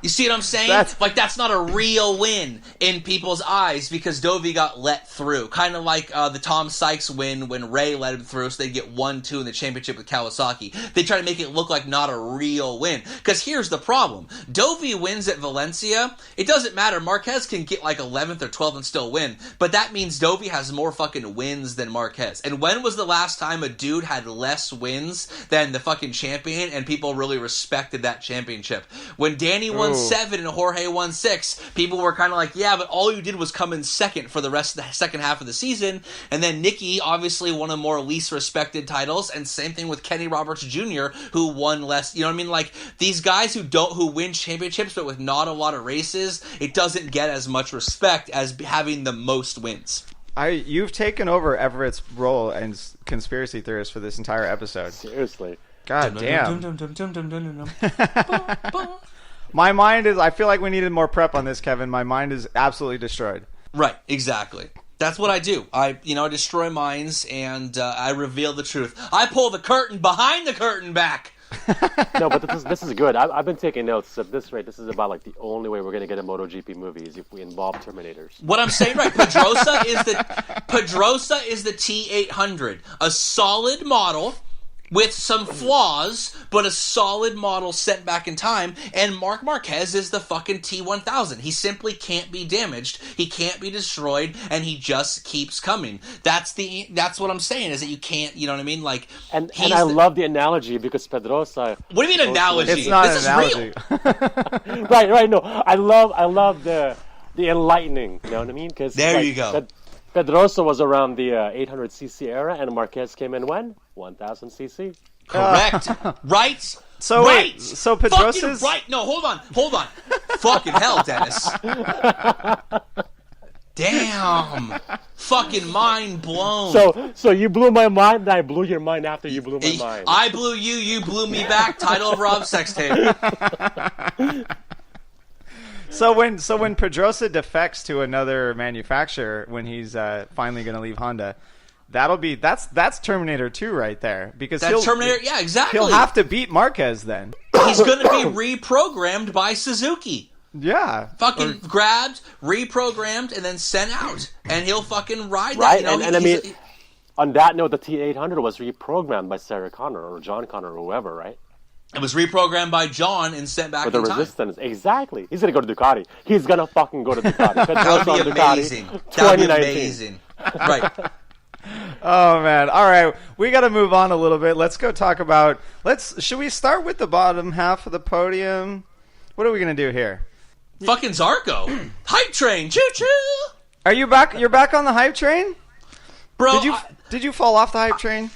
You see what I'm saying? That's not a real win in people's eyes because Dovi got let through. Kind of like the Tom Sykes win when Ray let him through so they get 1-2 in the championship with Kawasaki. They try to make it look like not a real win. Because here's the problem. Dovi wins at Valencia. It doesn't matter. Marquez can get like 11th or 12th and still win. But that means Dovi has more fucking wins than Marquez. And when was the last time a dude had less wins than the fucking champion and people really respected that championship? When Danny won 7 and Jorge won 6, people were kind of like, yeah, but all you did was come in second for the rest of the second half of the season. And then Nicky, obviously one of the more least respected titles, and same thing with Kenny Roberts Jr., who won less. You know what I mean? Like, these guys who win championships but with not a lot of races, it doesn't get as much respect as having the most wins. You've taken over Everett's role as conspiracy theorist for this entire episode. Seriously. God damn. My mind is... I feel like we needed more prep on this, Kevin. My mind is absolutely destroyed. Right, exactly. That's what I do. I destroy minds, and I reveal the truth. I pull the curtain behind the curtain back. No, but this is good. I've been taking notes. At this rate, this is about like the only way we're going to get a MotoGP movie is if we involve Terminators. What I'm saying, right? Pedrosa is the T800, a solid model with some flaws, but a solid model set back in time. And Marc Marquez is the fucking T1000. He simply can't be damaged. He can't be destroyed, and he just keeps coming. That's what I'm saying, is that you can't, you know what I mean? Like, and I love the analogy because Pedrosa... What do you mean analogy? It's not this an analogy. Is real. Right, no. I love the enlightening, you know what I mean? Cause there you go. Pedrosa was around the 800cc era, and Marquez came in when? 1000cc. Correct. Right? So right. Wait, so Pedrosa's... Fucking right. No, hold on. Fucking hell, Dennis. Damn. Fucking mind blown. So you blew my mind, and I blew your mind after you blew my mind. I blew you, you blew me back. Title of Rob's sex tape. So when Pedrosa defects to another manufacturer when he's finally going to leave Honda, that's Terminator 2 right there, because that's Terminator. Yeah, exactly. He'll have to beat Marquez then. He's going to be reprogrammed by Suzuki. Yeah, fucking grabbed, reprogrammed, and then sent out, and he'll fucking ride that. Right, you know? and I mean, on that note, the T800 was reprogrammed by Sarah Connor or John Connor or whoever, right? It was reprogrammed by John and sent back in time. For the resistance, exactly. He's going to go to Ducati. He's going to fucking go to Ducati. That would be amazing. That would be amazing. Right. Oh, man. All right. We got to move on a little bit. Let's go talk about... Should we start with the bottom half of the podium? What are we going to do here? Fucking Zarco. Hype train. Choo-choo. Are you back? You're back on the hype train? Bro, did you fall off the hype train?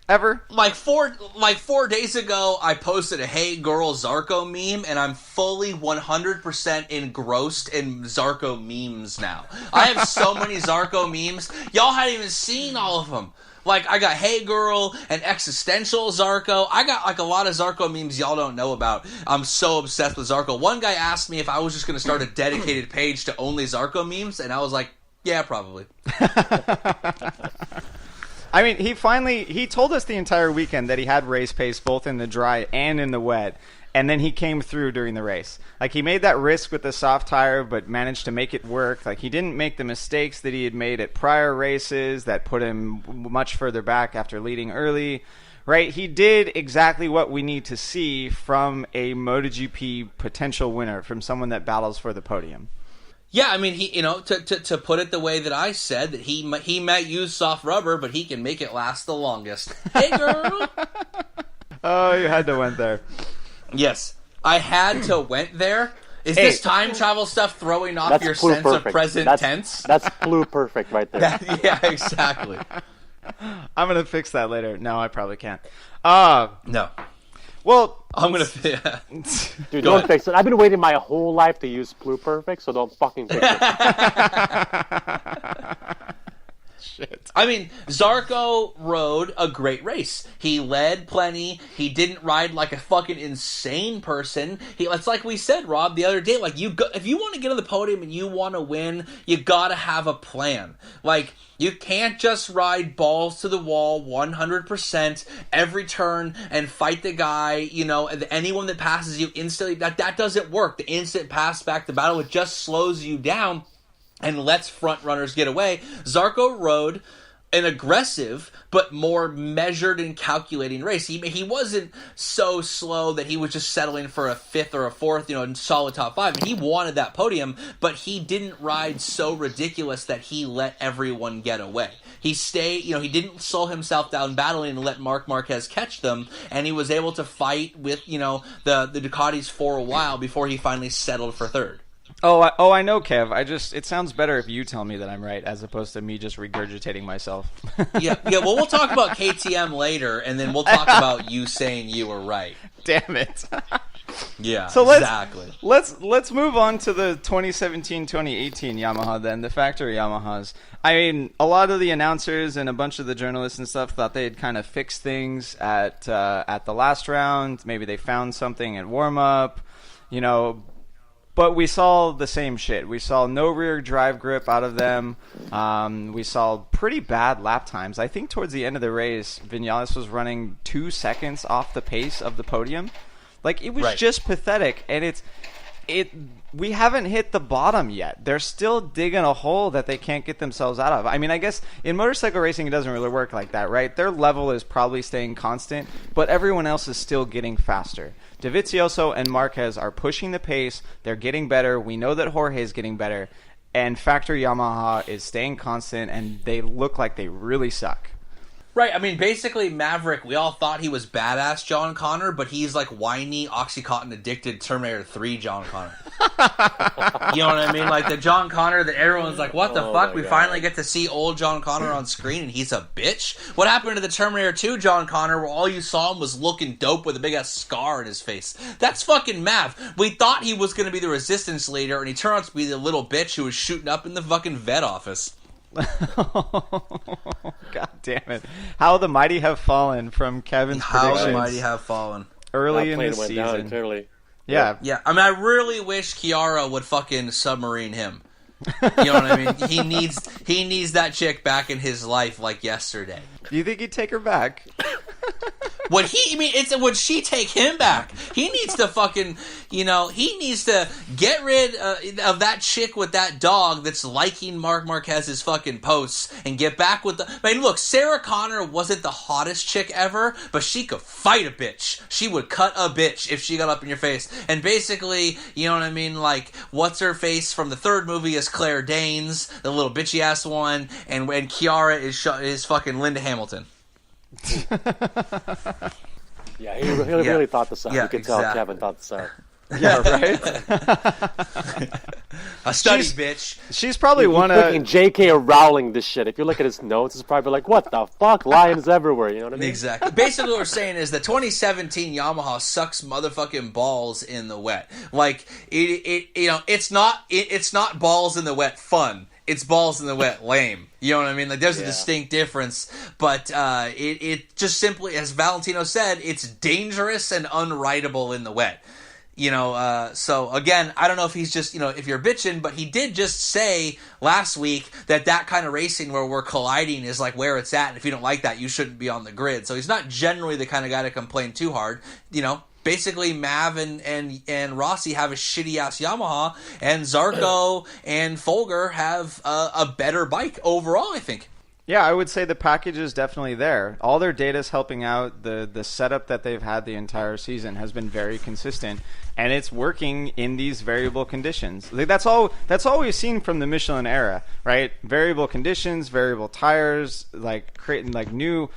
Ever? Like 4 days ago, I posted a "Hey Girl Zarco" meme, and I'm fully 100% engrossed in Zarco memes now. I have so many Zarco memes. Y'all hadn't even seen all of them. Like, I got "Hey Girl" and existential Zarco. I got like a lot of Zarco memes y'all don't know about. I'm so obsessed with Zarco. One guy asked me if I was just going to start a dedicated page to only Zarco memes, and I was like, yeah, probably. I mean, he told us the entire weekend that he had race pace both in the dry and in the wet, and then he came through during the race. Like, he made that risk with the soft tire, but managed to make it work. Like, he didn't make the mistakes that he had made at prior races that put him much further back after leading early, right? He did exactly what we need to see from a MotoGP potential winner, from someone that battles for the podium. Yeah, I mean, he, to put it the way that I said, that he might use soft rubber, but he can make it last the longest. Hey, girl! Oh, you had to went there. Yes, I had to went there. Is this time travel stuff throwing off your sense perfect. Of present tense? That's blue perfect right there. Yeah, exactly. I'm going to fix that later. No, I probably can't. No. Well, I'm going to... Yeah. Dude, don't fix it. I've been waiting my whole life to use Pluperfect, so don't fucking fix it. Shit. I mean, Zarco rode a great race. He led plenty. He didn't ride like a fucking insane person. It's like we said, Rob, the other day. Like, if you want to get on the podium and you want to win, you gotta have a plan. Like, you can't just ride balls to the wall 100% every turn and fight the guy. Anyone that passes you instantly. That doesn't work. The instant pass back to battle, it just slows you down and lets front runners get away. Zarco rode an aggressive but more measured and calculating race. He wasn't so slow that he was just settling for a 5th or a 4th, in solid top 5. He wanted that podium, but he didn't ride so ridiculous that he let everyone get away. He stayed, he didn't slow himself down battling and let Marc Marquez catch them, and he was able to fight with, the Ducatis for a while before he finally settled for 3rd. I know, Kev. It sounds better if you tell me that I'm right as opposed to me just regurgitating myself. Yeah. Well, we'll talk about KTM later, and then we'll talk about you saying you were right. Damn it. Yeah, so exactly. Let's move on to the 2017-2018 Yamaha then, the factory Yamahas. I mean, a lot of the announcers and a bunch of the journalists and stuff thought they had kind of fixed things at the last round. Maybe they found something at warm-up, But we saw the same shit. We saw no rear drive grip out of them. We saw pretty bad lap times. I think towards the end of the race, Vinales was running 2 seconds off the pace of the podium. Like, it was just pathetic. And we haven't hit the bottom yet. They're still digging a hole that they can't get themselves out of. I mean, I guess in motorcycle racing, it doesn't really work like that, right? Their level is probably staying constant, but everyone else is still getting faster. Dovizioso and Marquez are pushing the pace. They're getting better. We know that Jorge is getting better. And Factory Yamaha is staying constant, and they look like they really suck. Right, I mean, basically, Maverick, we all thought he was badass John Connor, but he's like whiny, Oxycontin-addicted Terminator 3 John Connor. You know what I mean? Like the John Connor that everyone's like, what the fuck? We finally get to see old John Connor on screen, and he's a bitch? What happened to the Terminator 2 John Connor, where all you saw him was looking dope with a big-ass scar in his face? That's fucking Mav. We thought he was going to be the resistance leader, and he turned out to be the little bitch who was shooting up in the fucking vet office. God damn it. How the mighty have fallen from Kevin's predictions. How the mighty have fallen. Early in the season. Down, clearly. Yeah. Yeah, I mean, I really wish Kiara would fucking submarine him. You know what I mean? He needs that chick back in his life like yesterday. Do you think he'd take her back? Would she take him back? He needs to fucking, he needs to get rid of that chick with that dog that's liking Marc Marquez's fucking posts and get back with I mean, look, Sarah Connor wasn't the hottest chick ever, but she could fight a bitch. She would cut a bitch if she got up in your face. And basically, you know what I mean? Like, what's her face from the 3rd movie is Claire Danes, the little bitchy ass one, and Kiara is fucking Linda Hamilton. Yeah, he really thought this out. Yeah, you could tell Kevin thought this out. Yeah, right? A study, bitch. She's probably one of... J.K. Rowling this shit. If you look at his notes, it's probably like, what the fuck? Lions everywhere, you know what I mean? Exactly. Basically what we're saying is the 2017 Yamaha sucks motherfucking balls in the wet. Like, it's not balls in the wet fun. It's balls in the wet lame. You know what I mean? Like, there's a distinct difference. But it just simply, as Valentino said, it's dangerous and unrideable in the wet. So again, I don't know if he's just, if you're bitching, but he did just say last week that kind of racing where we're colliding is like where it's at. And if you don't like that, you shouldn't be on the grid. So he's not generally the kind of guy to complain too hard. Basically, Mav and Rossi have a shitty-ass Yamaha, and Zarco and Folger have a better bike overall, I think. Yeah, I would say the package is definitely there. All their data is helping out. The setup that they've had the entire season has been very consistent, and it's working in these variable conditions. That's all we've seen from the Michelin era, right? Variable conditions, variable tires, like creating like new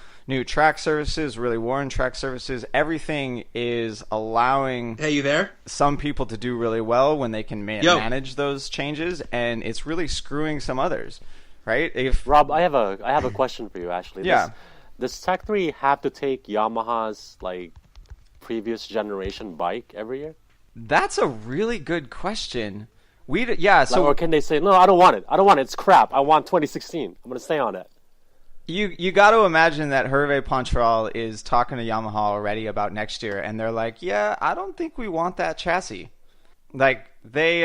track surfaces, really worn track surfaces. Everything is allowing Hey, you there? some people to do really well when they can manage those changes, and it's really screwing some others, right? Rob, I have a question for you, actually. Yeah. Does Tech 3 have to take Yamaha's like previous generation bike every year? That's a really good question. Or can they say, no, I don't want it. It's crap. I want 2016. I'm going to stay on it. You got to imagine that Hervé Poncharal is talking to Yamaha already about next year, and they're like, yeah, I don't think we want that chassis. Like, they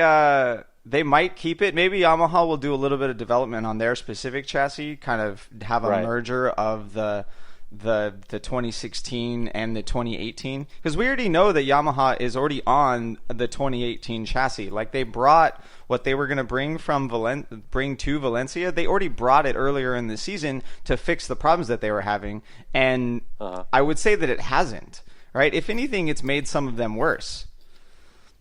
might keep it. Maybe Yamaha will do a little bit of development on their specific chassis, kind of have a merger of the the 2016 and the 2018, because we already know that Yamaha is already on the 2018 chassis. Like, they brought what they were going to bring to Valencia. They already brought it earlier in the season to fix the problems that they were having, and I would say that it hasn't. Right? If anything, it's made some of them worse.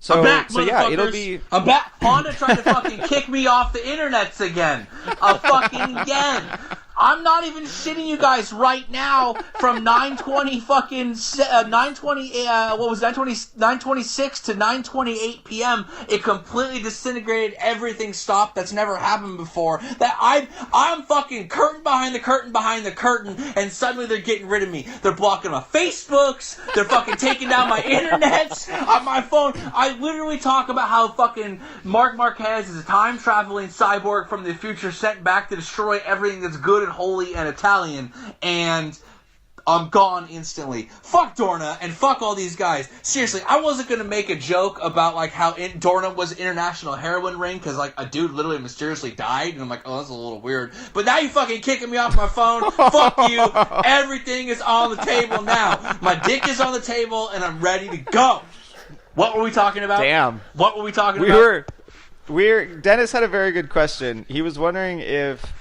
So, I'm back, yeah, it'll be. I'm back. Honda tried to fucking kick me off the internets again. Again. I'm not even shitting you guys right now. From 9:20 fucking 9:20 what was 9:26 to 9:28 p.m. It completely disintegrated. Everything stopped. That's never happened before. That I'm fucking curtain behind the curtain, and suddenly they're getting rid of me. They're blocking my Facebooks. They're fucking taking down my internets on my phone. I literally talk about how fucking Marc Marquez is a time traveling cyborg from the future sent back to destroy everything that's good and holy and Italian, and I'm gone instantly. Fuck Dorna and fuck all these guys. Seriously, I wasn't gonna make a joke about like how Dorna was an international heroin ring because like a dude literally mysteriously died, and I'm like, oh, that's a little weird. But now you fucking kicking me off my phone. Fuck you. Everything is on the table now. My dick is on the table, and I'm ready to go. What were we talking about? Damn. What were we talking about? Dennis had a very good question. He was wondering if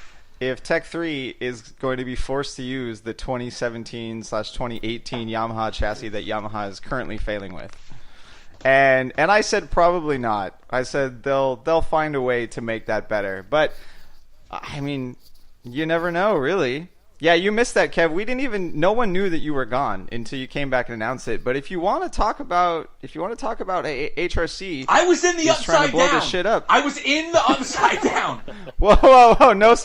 Tech 3 is going to be forced to use the 2017/2018 Yamaha chassis that Yamaha is currently failing with. And I said probably not. I said they'll find a way to make that better. But I mean, you never know, really. Yeah, you missed that, Kev. No one knew that you were gone until you came back and announced it. But if you want to talk about HRC, I was in the trying to upside blow down. this shit up. I was in the upside down. Whoa! No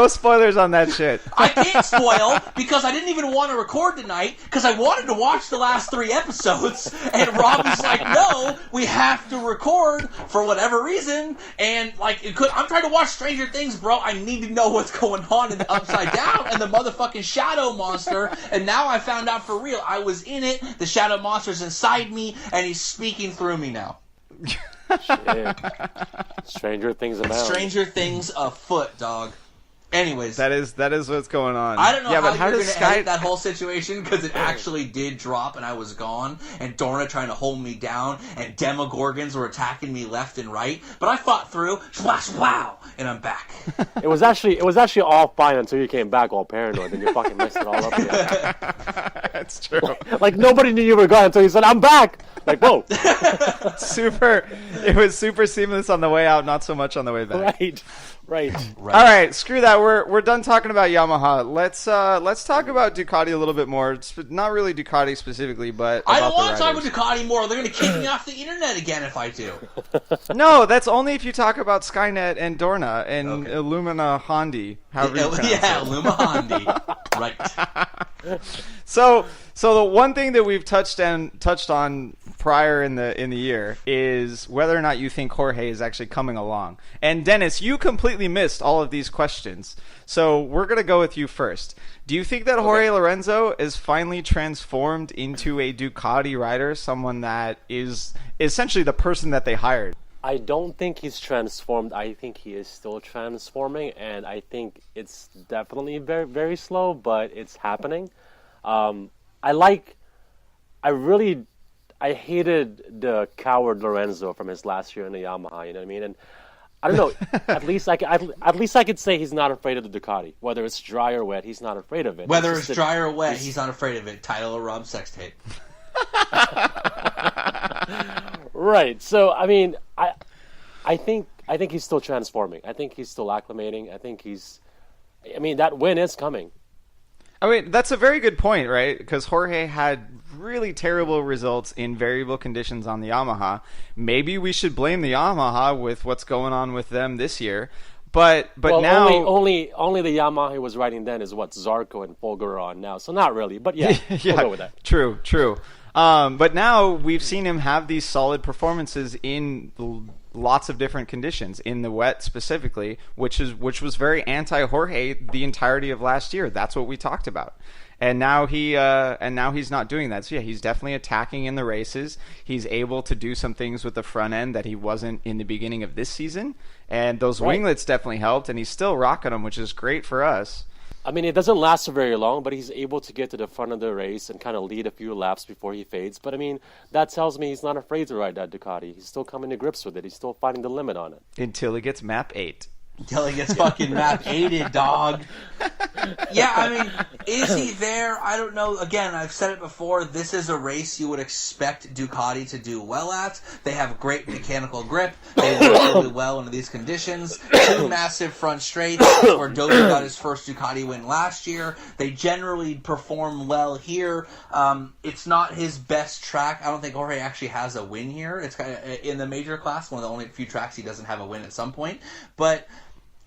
spoilers on that shit. I can't spoil because I didn't even want to record tonight because I wanted to watch the last 3 episodes, and Rob was like, "No, we have to record for whatever reason." And like, I'm trying to watch Stranger Things, bro. I need to know what's going on in the upside down and the motherfucking shadow monster. And now I found out for real. I was in it. The shadow monster's inside me, and he's speaking through me now. Shit. Stranger things abound. Stranger things afoot, dog. Anyways, that is what's going on. I don't know how but you're going to edit that whole situation because it actually did drop and I was gone, and Dorna trying to hold me down, and Demogorgons were attacking me left and right. But I fought through, splash, wow, and I'm back. It was actually all fine until you came back all paranoid, and you fucking messed it all up again. That's true. Like nobody knew you were gone until you said, "I'm back." Like, whoa. It was super seamless on the way out, not so much on the way back. Right. All right, screw that. We're done talking about Yamaha. Let's talk about Ducati a little bit more. Not really Ducati specifically, but I don't want to talk about Ducati more. They're going to kick me off the internet again if I do. No, that's only if you talk about Skynet and Dorna and Illumina Hondi. However you pronounce it. Illumina Hondi. Right. So the one thing that we've touched on prior in the year is whether or not you think Jorge is actually coming along. And Dennis, you completely missed all of these questions. So we're going to go with you first. Do you think that Jorge Lorenzo is finally transformed into a Ducati rider, someone that is essentially the person that they hired? I don't think he's transformed. I think he is still transforming, and I think it's definitely very, very slow, but it's happening. I hated the coward Lorenzo from his last year in the Yamaha. You know what I mean? And I don't know. At least I could say he's not afraid of the Ducati. Whether it's dry or wet, he's not afraid of it. Whether it's dry or wet, he's not afraid of it. Title of Rob's sex tape. Right. So I mean, I think he's still transforming. I think he's still acclimating. I mean, that win is coming. I mean, that's a very good point, right? Because Jorge had really terrible results in variable conditions on the Yamaha. Maybe we should blame the Yamaha with what's going on with them this year. But now only the Yamaha he was riding then is what Zarco and Folger are on now. So not really, but yeah, we'll go with that. True. But now we've seen him have these solid performances in lots of different conditions, in the wet specifically, which was very anti-Jorge the entirety of last year. That's what we talked about. And now he's not doing that. So yeah, he's definitely attacking in the races. He's able to do some things with the front end that he wasn't in the beginning of this season. And those winglets definitely helped, and he's still rocking them, which is great for us. I mean, it doesn't last for very long, but he's able to get to the front of the race and kind of lead a few laps before he fades. But I mean, that tells me he's not afraid to ride that Ducati. He's still coming to grips with it. He's still finding the limit on it. Until he gets Map8. Until he gets fucking Map8'd, dog. Yeah, I mean, is he there? I don't know. Again, I've said it before. This is a race you would expect Ducati to do well at. They have great mechanical grip. They work really well under these conditions. 2 massive front straights where Dovi got his first Ducati win last year. They generally perform well here. It's not his best track. I don't think Jorge actually has a win here. It's kind of in the major class, one of the only few tracks he doesn't have a win at some point. But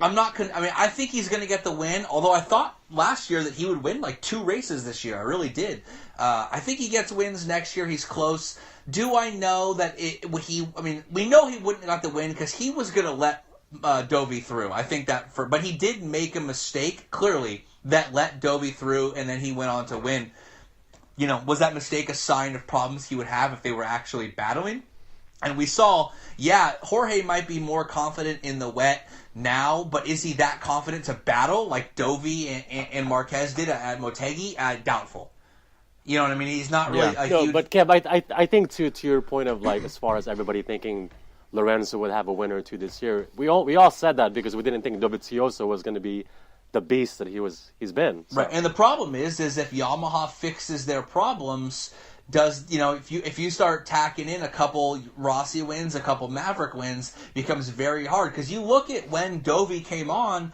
I think he's going to get the win, although I thought last year that he would win like 2 races this year. I really did. I think he gets wins next year. He's close. Do I know that we know he wouldn't have got the win because he was going to let Dovi through. I think but he did make a mistake, clearly, that let Dovi through, and then he went on to win. Was that mistake a sign of problems he would have if they were actually battling? And we saw, Jorge might be more confident in the wet now, but is he that confident to battle like Dovi and Marquez did at Motegi? Doubtful. You know what I mean? He's not really huge... But Kev, I think to your point of like, as far as everybody thinking Lorenzo would have a win or 2 this year, we all said that because we didn't think Dovizioso was going to be the beast that he's been. So. Right, and the problem is if Yamaha fixes their problems... if you start tacking in a couple Rossi wins, a couple Maverick wins, becomes very hard. Because you look at when Dovi came on,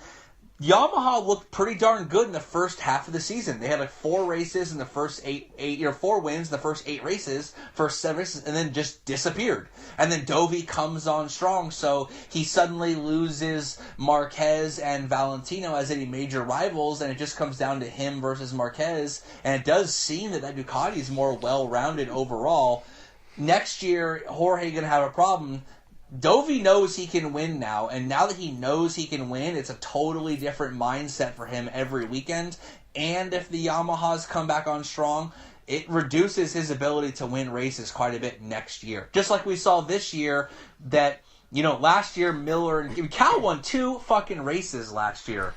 Yamaha looked pretty darn good in the first half of the season. They had like 4 races in the first 4 wins in the first 8 races, first 7 races, and then just disappeared. And then Dovi comes on strong, so he suddenly loses Marquez and Valentino as any major rivals, and it just comes down to him versus Marquez. And it does seem that Ducati is more well-rounded overall. Next year, Jorge going to have a problem. Dovi knows he can win now, and now that he knows he can win, it's a totally different mindset for him every weekend. And if the Yamahas come back on strong, it reduces his ability to win races quite a bit next year. Just like we saw this year that, last year Miller and Cal won 2 fucking races last year.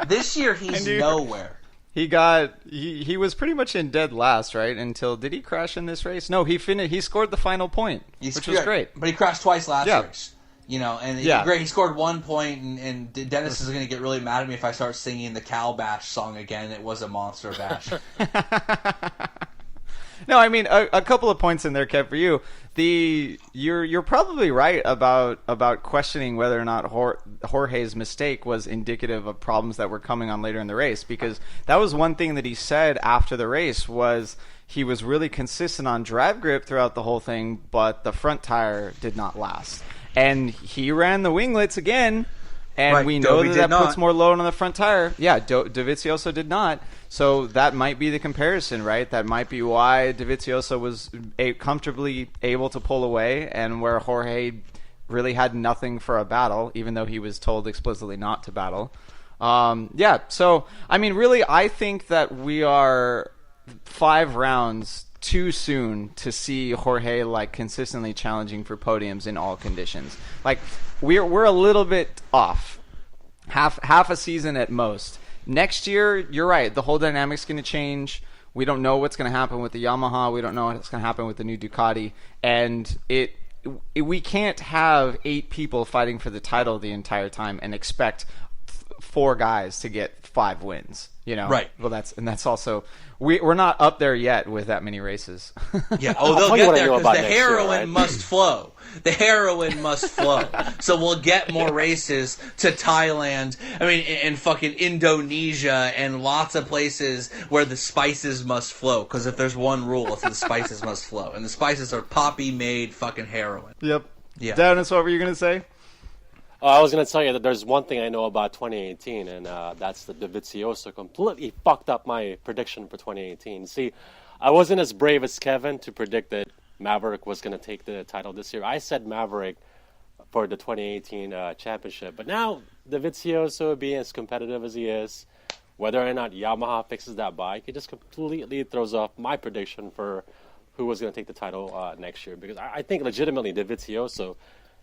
This year he's nowhere. He was pretty much in dead last, right? Until, did he crash in this race? No, he scored the final point, which was great. But he crashed twice last race. He scored 1 point, and Dennis is going to get really mad at me if I start singing the Cal Bash song again. It was a monster bash. No, I mean a couple of points in there, Kev, for you. You're probably right about questioning whether or not Jorge's mistake was indicative of problems that were coming on later in the race, because that was one thing that he said after the race was he was really consistent on drive grip throughout the whole thing, but the front tire did not last. And he ran the winglets again, and we know that puts more load on the front tire. Yeah, Dovizioso did not. So that might be the comparison, right? That might be why Dovizioso was comfortably able to pull away, and where Jorge really had nothing for a battle, even though he was told explicitly not to battle. So, I mean, really, I think that we are 5 rounds too soon to see Jorge like consistently challenging for podiums in all conditions. Like we're a little bit off, half a season at most. Next year, you're right. The whole dynamic's going to change. We don't know what's going to happen with the Yamaha. We don't know what's going to happen with the new Ducati, and we can't have 8 people fighting for the title the entire time and expect 4 guys to get 5 wins. Right. Well, that's also we're not up there yet with that many races. Yeah. Oh, they'll get there because the heroin must flow. The heroin must flow. So we'll get more races to Thailand. I mean, and fucking Indonesia and lots of places where the spices must flow. Because if there's one rule, it's the spices must flow, and the spices are poppy-made fucking heroin. Yep. Yeah. Dennis, what were you gonna say? I was going to tell you that there's one thing I know about 2018, and that's that Dovizioso completely fucked up my prediction for 2018. See, I wasn't as brave as Kevin to predict that Maverick was going to take the title this year. I said Maverick for the 2018 championship. But now, Dovizioso being as competitive as he is, whether or not Yamaha fixes that bike, it just completely throws off my prediction for who was going to take the title next year. Because I think legitimately Dovizioso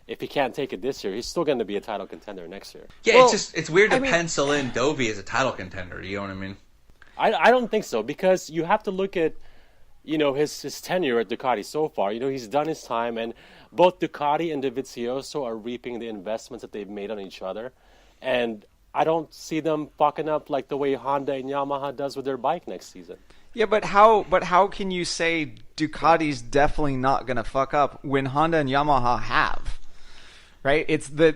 if he can't take it this year, he's still going to be a title contender next year. Yeah, Well, it's weird to pencil in Dovi as a title contender. You know what I mean? I don't think so, because you have to look at, his tenure at Ducati so far. He's done his time, and both Ducati and Dovizioso are reaping the investments that they've made on each other. And I don't see them fucking up like the way Honda and Yamaha does with their bike next season. Yeah, but how can you say Ducati's definitely not going to fuck up when Honda and Yamaha have? Right? It's the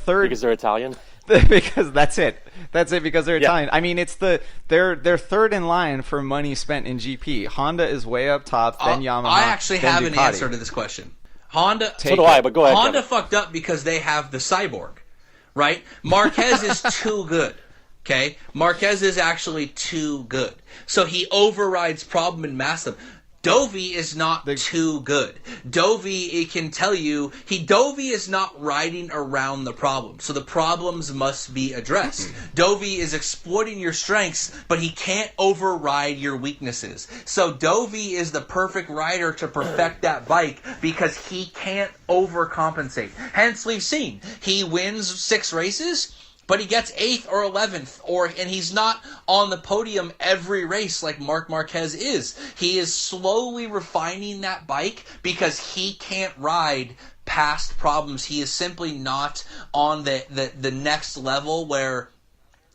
third, because they're Italian. Because that's it. That's it, because they're Italian. I mean, it's they're third in line for money spent in GP. Honda is way up top, then Yamaha. I actually then have Ducati. an answer to this question. Honda. So do I, but go ahead. Honda fucked up because they have the cyborg, right? Marquez is too good. Okay, Marquez is actually too good, so he overrides problem and massive. Dovi is not too good. Dovi, it can tell you, Dovi is not riding around the problem. So the problems must be addressed. Dovi is exploiting your strengths, but he can't override your weaknesses. So Dovi is the perfect rider to perfect that bike because he can't overcompensate. Hence, we've seen, he wins 6 races, but he gets 8th or 11th, and he's not on the podium every race like Marc Marquez is. He is slowly refining that bike because he can't ride past problems. He is simply not on the next level where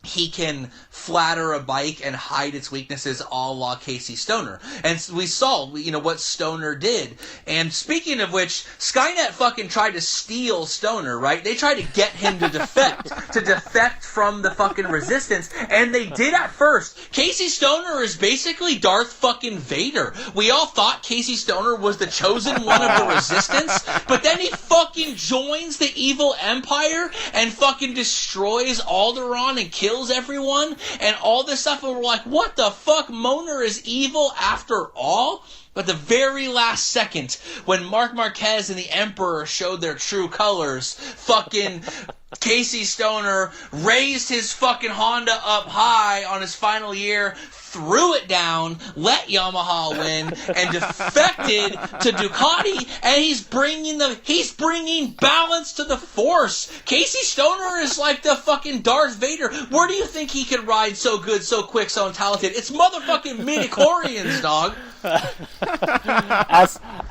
he can flatter a bike and hide its weaknesses a la Casey Stoner. And we saw, what Stoner did. And speaking of which, Skynet fucking tried to steal Stoner, right? They tried to get him to defect from the fucking resistance, and they did at first. Casey Stoner is basically Darth fucking Vader. We all thought Casey Stoner was the chosen one of the resistance, but then he fucking joins the evil empire and fucking destroys Alderaan and kills everyone and all this stuff, and we're like, what the fuck? Moner is evil after all? But the very last second, when Marc Marquez and the Emperor showed their true colors, fucking Casey Stoner raised his fucking Honda up high on his final year, threw it down, let Yamaha win, and defected to Ducati, and he's bringing balance to the force. Casey Stoner is like the fucking Darth Vader. Where do you think he can ride so good, so quick, so talented? It's motherfucking midichlorians, dog.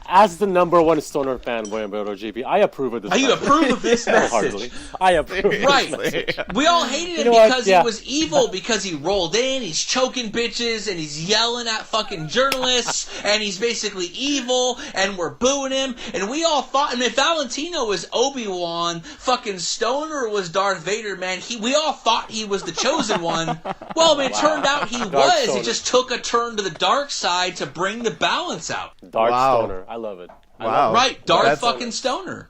As the number one Stoner fanboy in BrotoGP, I approve of this. You approve of this message. I approve. Right. We all hated him because he was evil, because he rolled in, he's choking bitches, and he's yelling at fucking journalists, and he's basically evil, and we're booing him, and we all thought, and if Valentino was Obi-Wan, fucking Stoner was Darth Vader, man, we all thought he was the chosen one. Well, it turned out he was. Stoner. It just took a turn to the dark side to bring the balance out. Dark Stoner. I love it. Right, Darth fucking Stoner.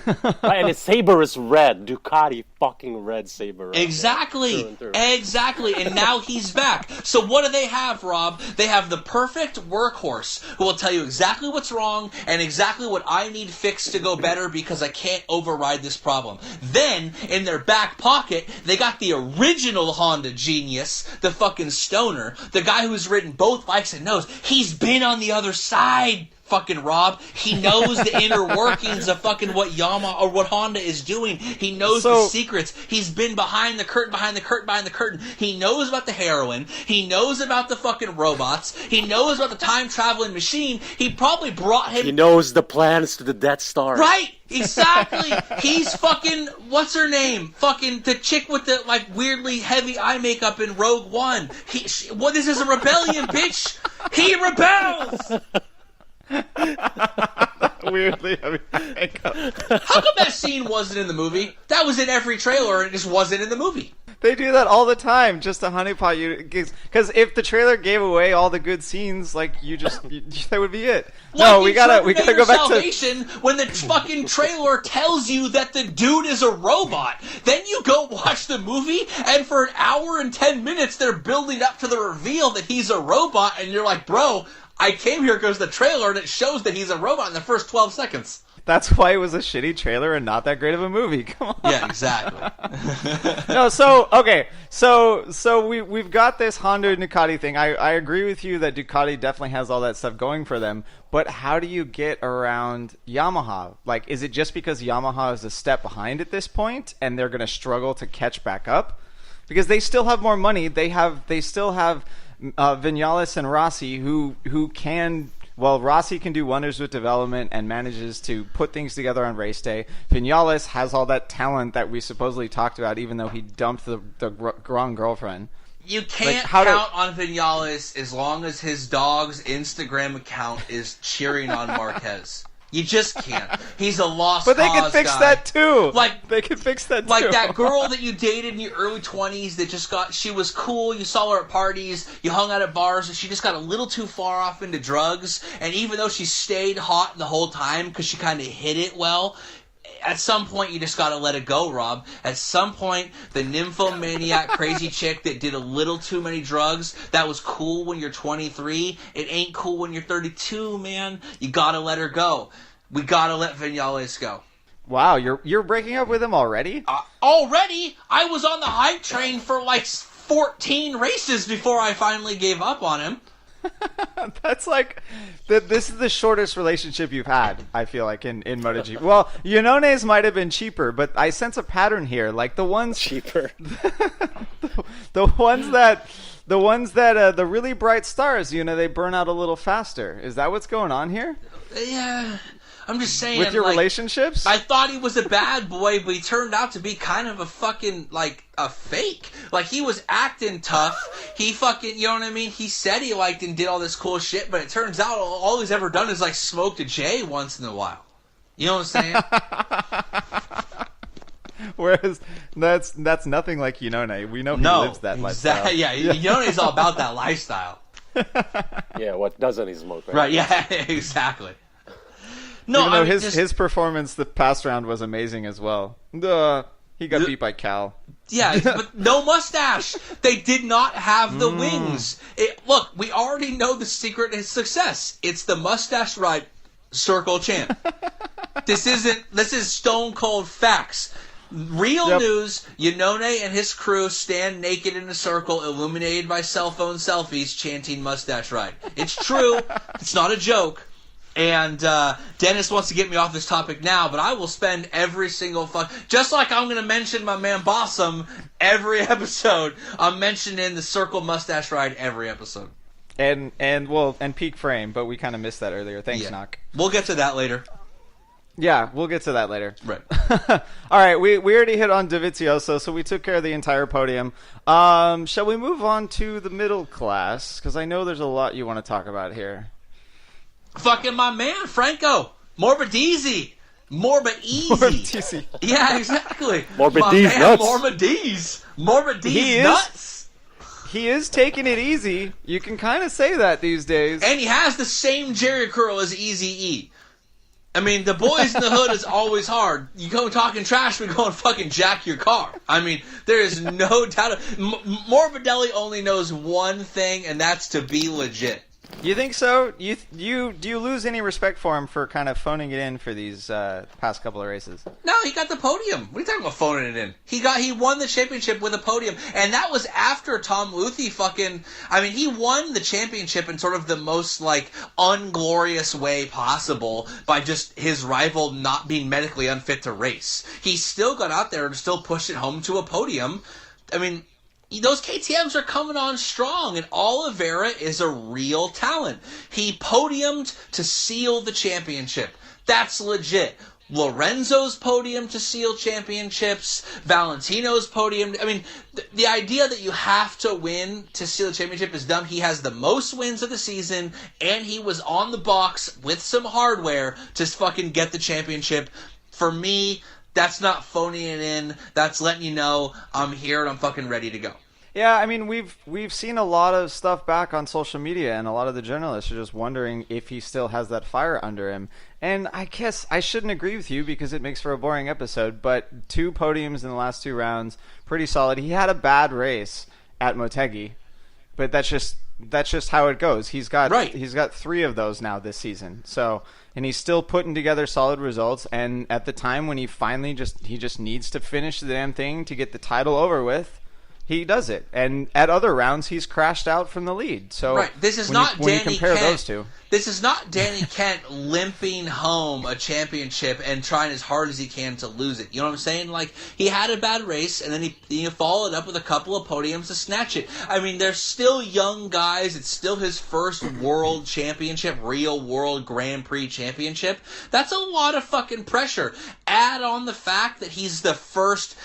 Right, and his saber is red. Ducati fucking red saber. Right exactly. Through and through. Exactly. And now he's back. So what do they have, Rob? They have the perfect workhorse who will tell you exactly what's wrong and exactly what I need fixed to go better because I can't override this problem. Then, in their back pocket, they got the original Honda genius, the fucking Stoner, the guy who's ridden both bikes and knows he's been on the other side. Fucking Rob, he knows the inner workings of fucking what Yamaha or what Honda is doing. He knows the secrets. He's been behind the curtain. He knows about the heroin. He knows about the fucking robots. He knows about the time traveling machine. He probably brought him. He knows the plans to the Death Star. Right. Exactly. He's fucking, what's her name? Fucking the chick with the like weirdly heavy eye makeup in Rogue One. This is a rebellion, bitch. He rebels. Weirdly heavy makeup. How come that scene wasn't in the movie? That was in every trailer and it just wasn't in the movie. They do that all the time just to honeypot you. Because if the trailer gave away all the good scenes, like that would be it. No, we gotta go back Salvation, when the fucking trailer tells you that the dude is a robot. Then you go watch the movie, and for an hour and 10 minutes, they're building up to the reveal that he's a robot, and you're like, bro, I came here because the trailer and it shows that he's a robot in the first 12 seconds. That's why it was a shitty trailer and not that great of a movie. Come on. Yeah, exactly. No, so okay, so we've got this Honda Ducati thing. I agree with you that Ducati definitely has all that stuff going for them. But how do you get around Yamaha? Like, is it just because Yamaha is a step behind at this point, and they're going to struggle to catch back up? Because they still have more money. They still have Vinales and Rossi who can. Well, Rossi can do wonders with development and manages to put things together on race day. Vinales has all that talent that we supposedly talked about, even though he dumped the wrong girlfriend. You can't count on Vinales as long as his dog's Instagram account is cheering on Marquez. You just can't. He's a lost cause guy. But they can fix that too. They can fix that too. Like that girl that you dated in your early 20s that she was cool, you saw her at parties, you hung out at bars, and she just got a little too far off into drugs, and even though she stayed hot the whole time because she kind of hid it well, at some point you just gotta let it go, Rob. At some point, the nymphomaniac crazy chick that did a little too many drugs, that was cool when you're 23, it ain't cool when you're 32, man. You gotta let her go. We gotta let Vinales go. Wow, you're breaking up with him already? Already? I was on the hype train for like 14 races before I finally gave up on him. That's like this is the shortest relationship you've had, I feel like, in MotoGP. Well, Ione's might have been cheaper, but I sense a pattern here. Like the ones cheaper, the ones that the really bright stars, they burn out a little faster. Is that what's going on here? Yeah. I'm just saying. With your relationships? I thought he was a bad boy, but he turned out to be kind of a fucking, a fake. Like, he was acting tough. He fucking, you know what I mean? He said he liked and did all this cool shit, but it turns out all he's ever done is, smoked a J once in a while. You know what I'm saying? Whereas, that's nothing like Iannone. We know he lives that lifestyle. Yeah, Ione's all about that lifestyle. Yeah, what doesn't he smoke, right? Right, yeah, exactly. No, even though his performance the past round was amazing as well. He got beat by Cal. Yeah, but no mustache. They did not have the wings. Look, we already know the secret is success. It's the mustache ride circle champ. This is stone cold facts. Real news, Iannone and his crew stand naked in a circle illuminated by cell phone selfies chanting mustache ride. It's true. It's not a joke. And Dennis wants to get me off this topic now, but I will spend every single just like I'm going to mention my man Bossum every episode, I'm mentioning the circle mustache ride every episode. And peak frame, but we kind of missed that earlier. Thanks, Knock. We'll get to that later. Yeah, we'll get to that later. Right. All right, we already hit on Dovizioso, so we took care of the entire podium. Shall we move on to the middle class? Because I know there's a lot you want to talk about here. Fucking my man, Franco. Morbidizzi. Morbidizzi. Yeah, exactly. Morbidizzi nuts. Morbidizzi nuts. He is taking it easy. You can kind of say that these days. And he has the same Jerry curl as Eazy-E. I mean, the boys in the hood is always hard. You go talking trash, we go and fucking jack your car. I mean, there is no doubt. Morbidelli only knows one thing, and that's to be legit. You think so? Do you lose any respect for him for kind of phoning it in for these past couple of races? No, he got the podium. What are you talking about phoning it in? He won the championship with a podium, and that was after Tom Luthi he won the championship in sort of the most unglorious way possible by just his rival not being medically unfit to race. He still got out there and still pushed it home to a podium. I mean, those KTMs are coming on strong, and Oliveira is a real talent. He podiumed to seal the championship. That's legit. Lorenzo's podium to seal championships. Valentino's podium. I mean, the idea that you have to win to seal the championship is dumb. He has the most wins of the season, and he was on the box with some hardware to fucking get the championship. For me, that's not phoning it in. That's letting you know I'm here and I'm fucking ready to go. Yeah, I mean, we've seen a lot of stuff back on social media, and a lot of the journalists are just wondering if he still has that fire under him. And I guess I shouldn't agree with you because it makes for a boring episode, but 2 podiums in the last 2 rounds, pretty solid. He had a bad race at Motegi, but that's just how it goes. He's got Right. he's got 3 of those now this season. So, and he's still putting together solid results. And at the time when he finally just needs to finish the damn thing to get the title over with, he does it. And at other rounds, he's crashed out from the lead. So Right. This is when not you, when Danny you compare Kent. those two. This is not Danny Kent limping home a championship and trying as hard as he can to lose it. You know what I'm saying? Like, he had a bad race, and then he followed up with a couple of podiums to snatch it. I mean, they're still young guys. It's still his first world championship, real world Grand Prix championship. That's a lot of fucking pressure. Add on the fact that he's the first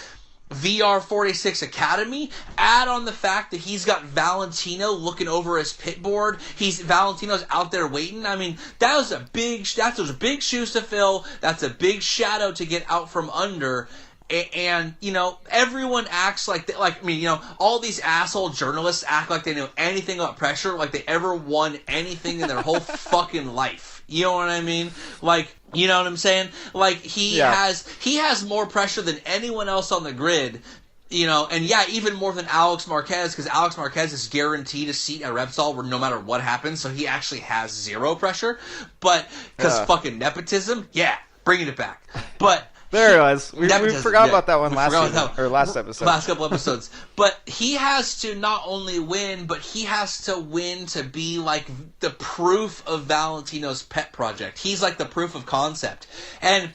VR46 Academy. Add on the fact that he's got Valentino looking over his pit board. Valentino's out there waiting. I mean, those are big shoes to fill. That's a big shadow to get out from under. And you know, everyone acts like all these asshole journalists act like they know anything about pressure, like they ever won anything in their whole fucking life. You know what I mean? Like, you know what I'm saying? Like, he has more pressure than anyone else on the grid, you know, and even more than Alex Marquez, because Alex Marquez is guaranteed a seat at Repsol where no matter what happens, so he actually has zero pressure. But, because fucking nepotism, bringing it back. But there it was. We forgot about that one last episode. Last couple episodes. But he has to not only win, but he has to win to be like the proof of Valentino's pet project. He's like the proof of concept. And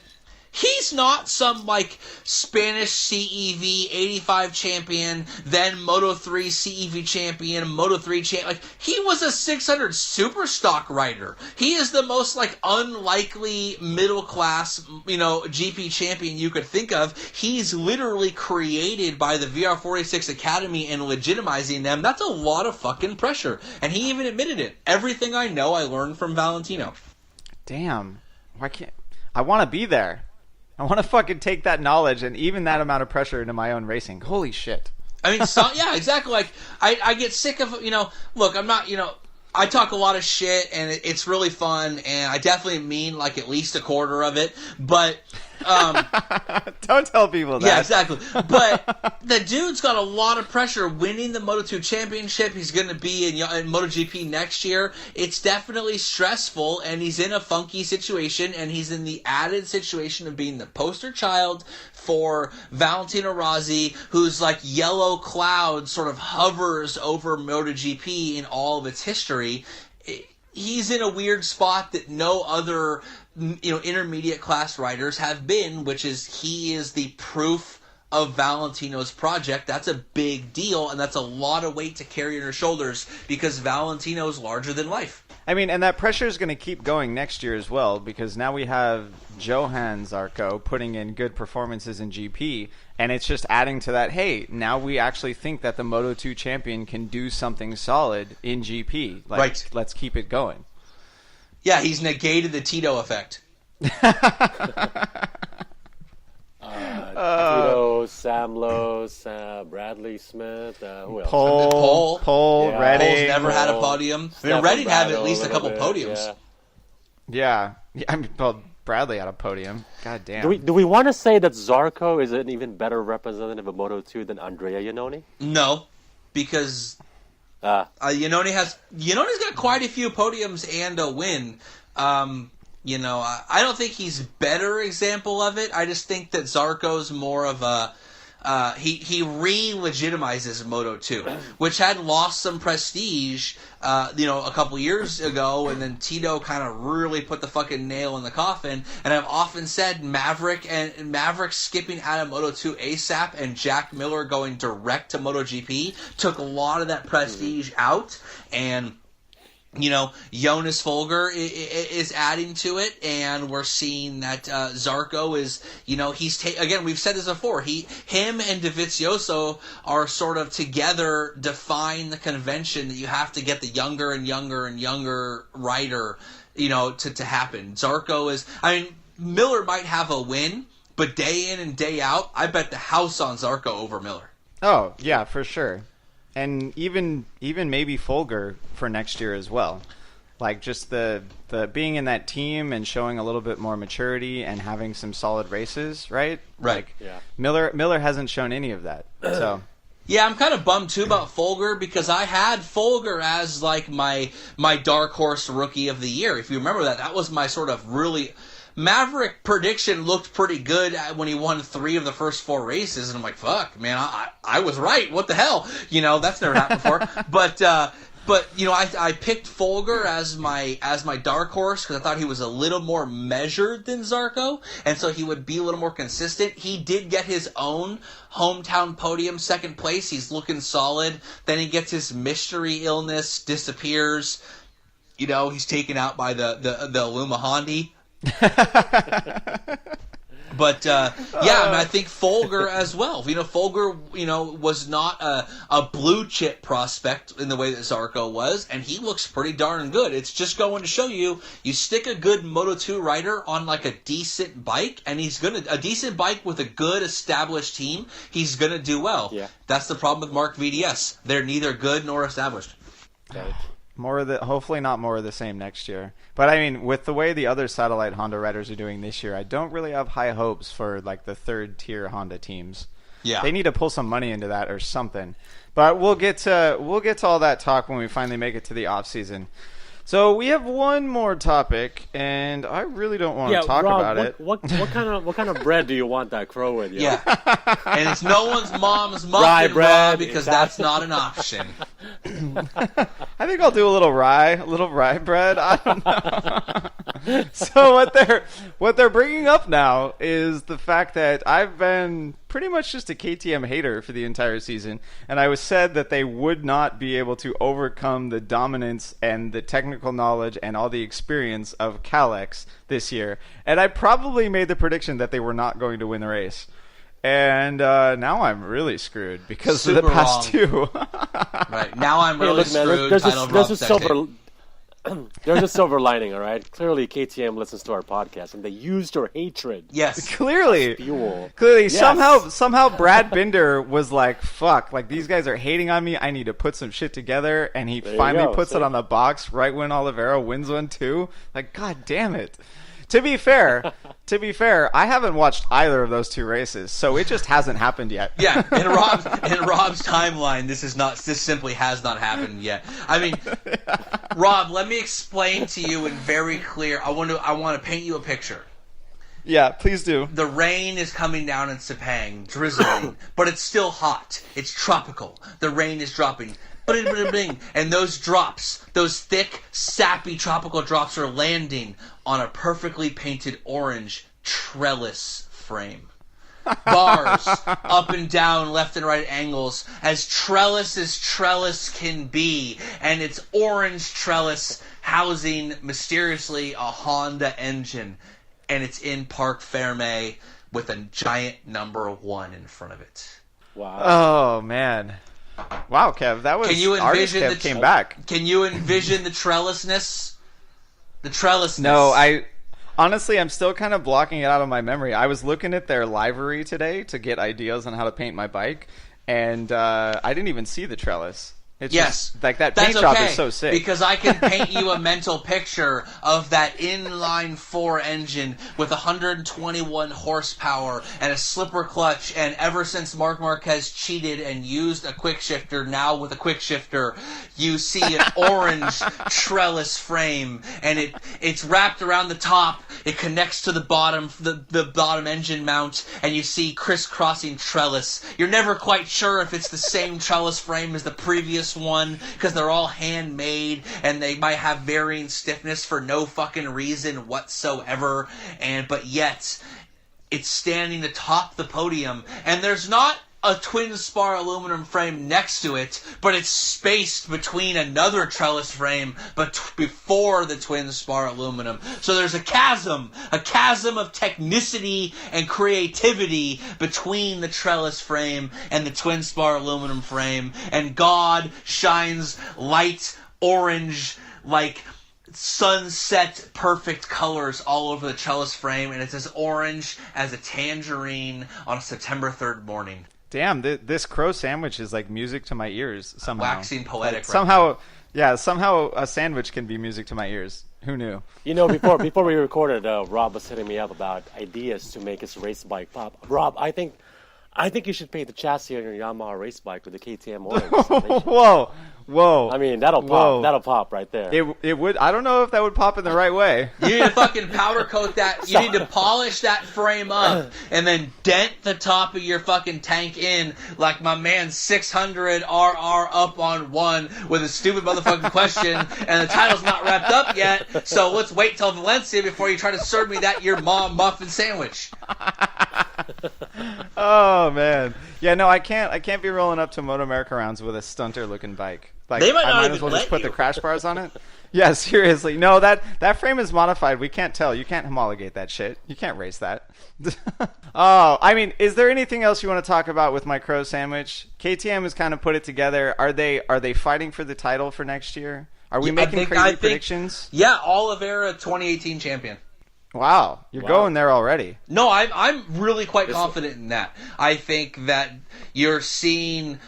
he's not some, like, Spanish CEV 85 champion, then Moto3 CEV champion, Moto3 champion. Like, he was a 600 super stock rider. He is the most, like, unlikely middle-class, you know, GP champion you could think of. He's literally created by the VR46 Academy and legitimizing them. That's a lot of fucking pressure. And he even admitted it. Everything I know I learned from Valentino. Damn. Why can't... I want to be there. I want to fucking take that knowledge and even that amount of pressure into my own racing. Holy shit. I mean, exactly. Like, I get sick of, you know, look, I'm not, you know, I talk a lot of shit and it's really fun and I definitely mean like at least a quarter of it, but... Don't tell people that. Yeah, exactly. But the dude's got a lot of pressure winning the Moto2 championship. He's going to be in MotoGP next year. It's definitely stressful, and he's in a funky situation, and he's in the added situation of being the poster child for Valentino Rossi, whose like yellow cloud sort of hovers over MotoGP in all of its history. He's in a weird spot that no other, you know, intermediate class riders have been, which is he is the proof of Valentino's project. That's a big deal, and that's a lot of weight to carry on your shoulders because Valentino's larger than life. I mean, and that pressure is going to keep going next year as well, because now we have Johan Zarco putting in good performances in GP, and it's just adding to that, hey, now we actually think that the Moto2 champion can do something solid in GP. Like, right. Let's keep it going. Yeah, he's negated the Tito effect. Tito, Sam Lowe, Bradley Smith, who else? Pole, Yeah. Redding. Pole's never had a podium. I mean, Redding had at least a couple podiums. Yeah. I mean, well, Bradley had a podium. God damn. Do we want to say that Zarco is an even better representative of Moto2 than Andrea Iannone? No, because Iannone's got quite a few podiums and a win. You know, I don't think he's a better example of it. I just think that Zarco's more of a... he re-legitimizes Moto2, which had lost some prestige, you know, a couple years ago, and then Tito kind of really put the fucking nail in the coffin. And I've often said Maverick skipping out of Moto2 ASAP and Jack Miller going direct to MotoGP took a lot of that prestige out, and... You know, Jonas Folger is adding to it, and we're seeing that Zarco is, you know, again, we've said this before, him and Dovizioso are sort of together define the convention that you have to get the younger and younger and younger rider, you know, to happen. Zarco is, I mean, Miller might have a win, but day in and day out, I bet the house on Zarco over Miller. Oh, yeah, for sure. And even maybe Folger for next year as well. Like, just the being in that team and showing a little bit more maturity and having some solid races, right? Right. Like, yeah. Miller hasn't shown any of that. So Yeah, I'm kind of bummed too about Folger because I had Folger as like my dark horse rookie of the year. If you remember that was my sort of really Maverick prediction looked pretty good when he won 3 of the first 4 races, and I'm like, fuck, man, I was right. What the hell? That's never happened before. But I picked Folger as my dark horse because I thought he was a little more measured than Zarco, and so he would be a little more consistent. He did get his own hometown podium, 2nd place. He's looking solid. Then he gets his mystery illness, disappears. He's taken out by the Luma Hondi. But I think Folger as well. Folger, was not a blue chip prospect in the way that Zarco was, and he looks pretty darn good. It's just going to show you stick a good Moto2 rider on like a decent bike, and a decent bike with a good established team, he's gonna do well. Yeah. That's the problem with Mark VDS. They're neither good nor established. Right. Hopefully not more of the same next year. But I mean, with the way the other satellite Honda riders are doing this year, I don't really have high hopes for like the 3rd tier Honda teams. Yeah, they need to pull some money into that or something. But we'll get to all that talk when we finally make it to the off season. So we have one more topic, and I really don't want to talk Rob, about it. What kind of bread do you want that crow with? Yo? Yeah, and it's no one's mom's Rye muffin, bread, Rob, because that's not an option. I think I'll do a little rye bread. I don't know. So what they're bringing up now is the fact that I've been pretty much just a KTM hater for the entire season, and I was said that they would not be able to overcome the dominance and the technical knowledge and all the experience of Kalex this year, and I probably made the prediction that they were not going to win the race. And now I'm really screwed because of the past wrong. 2. Right. Now I'm really screwed. There's a silver lining, all right? Clearly, KTM listens to our podcast, and they used your hatred. Yes. Clearly. Fuel. Yes. Somehow Brad Binder was like, fuck, like these guys are hating on me. I need to put some shit together. And he finally puts it on the box right when Oliveira wins one, too. Like, god damn it. To be fair, I haven't watched either of those 2 races, so it just hasn't happened yet. Yeah, in Rob's timeline, this simply has not happened yet. I mean, Rob, let me explain to you in very clear. I want to paint you a picture. Yeah, please do. The rain is coming down in Sepang, drizzling, but it's still hot. It's tropical. The rain is dropping. And those drops, those thick, sappy tropical drops are landing on a perfectly painted orange trellis frame. Bars up and down, left and right angles, as trellis can be. And it's orange trellis housing, mysteriously, a Honda engine. And it's in Parc Fermé with a giant number 1 in front of it. Wow. Oh, man. Wow, Kev, that was artist Kev came back. Can you envision the trellisness? The trellisness. No, I'm still kind of blocking it out of my memory. I was looking at their livery today to get ideas on how to paint my bike, and I didn't even see the trellis. It's just, like that paint job is so sick. Because I can paint you a mental picture of that inline 4 engine with 121 horsepower and a slipper clutch, and ever since Marc Marquez cheated and used a quick shifter, now with a quick shifter, you see an orange trellis frame, and it's wrapped around the top, it connects to the bottom, the bottom engine mount, and you see crisscrossing trellis. You're never quite sure if it's the same trellis frame as the previous one, because they're all handmade and they might have varying stiffness for no fucking reason whatsoever, but yet it's standing atop the podium, and there's not a twin spar aluminum frame next to it, but it's spaced between another trellis frame before the twin spar aluminum. So there's a chasm of technicity and creativity between the trellis frame and the twin spar aluminum frame, and God shines light orange, like sunset perfect colors all over the trellis frame, and it's as orange as a tangerine on a September 3rd morning. Damn, this crow sandwich is like music to my ears somehow. Waxing poetic. Somehow a sandwich can be music to my ears. Who knew? You know, before we recorded, Rob was hitting me up about ideas to make his race bike pop. Rob, I think I think you should paint the chassis on your Yamaha race bike with the KTM orange. Whoa. I mean, that'll pop. Whoa. That'll pop right there. It would. I don't know if that would pop in the right way. You need to fucking powder coat that. You need to polish that frame up and then dent the top of your fucking tank in like my man 600 RR up on one with a stupid motherfucking question, and the title's not wrapped up yet. So let's wait till Valencia before you try to serve me that your mom muffin sandwich. Oh man, yeah, no, I can't be rolling up to Moto America rounds with a stunter looking bike. Like, They might not I might even as well let just put you. the crash bars on it. Yeah, seriously, no, that frame is modified. We can't tell. You can't homologate that shit. You can't race that. Oh, I mean, is there anything else you want to talk about with my crow sandwich? KTM has kind of put it together. Are they fighting for the title for next year? Are we making crazy predictions? Yeah, Oliveira 2018 champion. Wow, you're going there already. No, I'm really quite confident in that. I think that you're seeing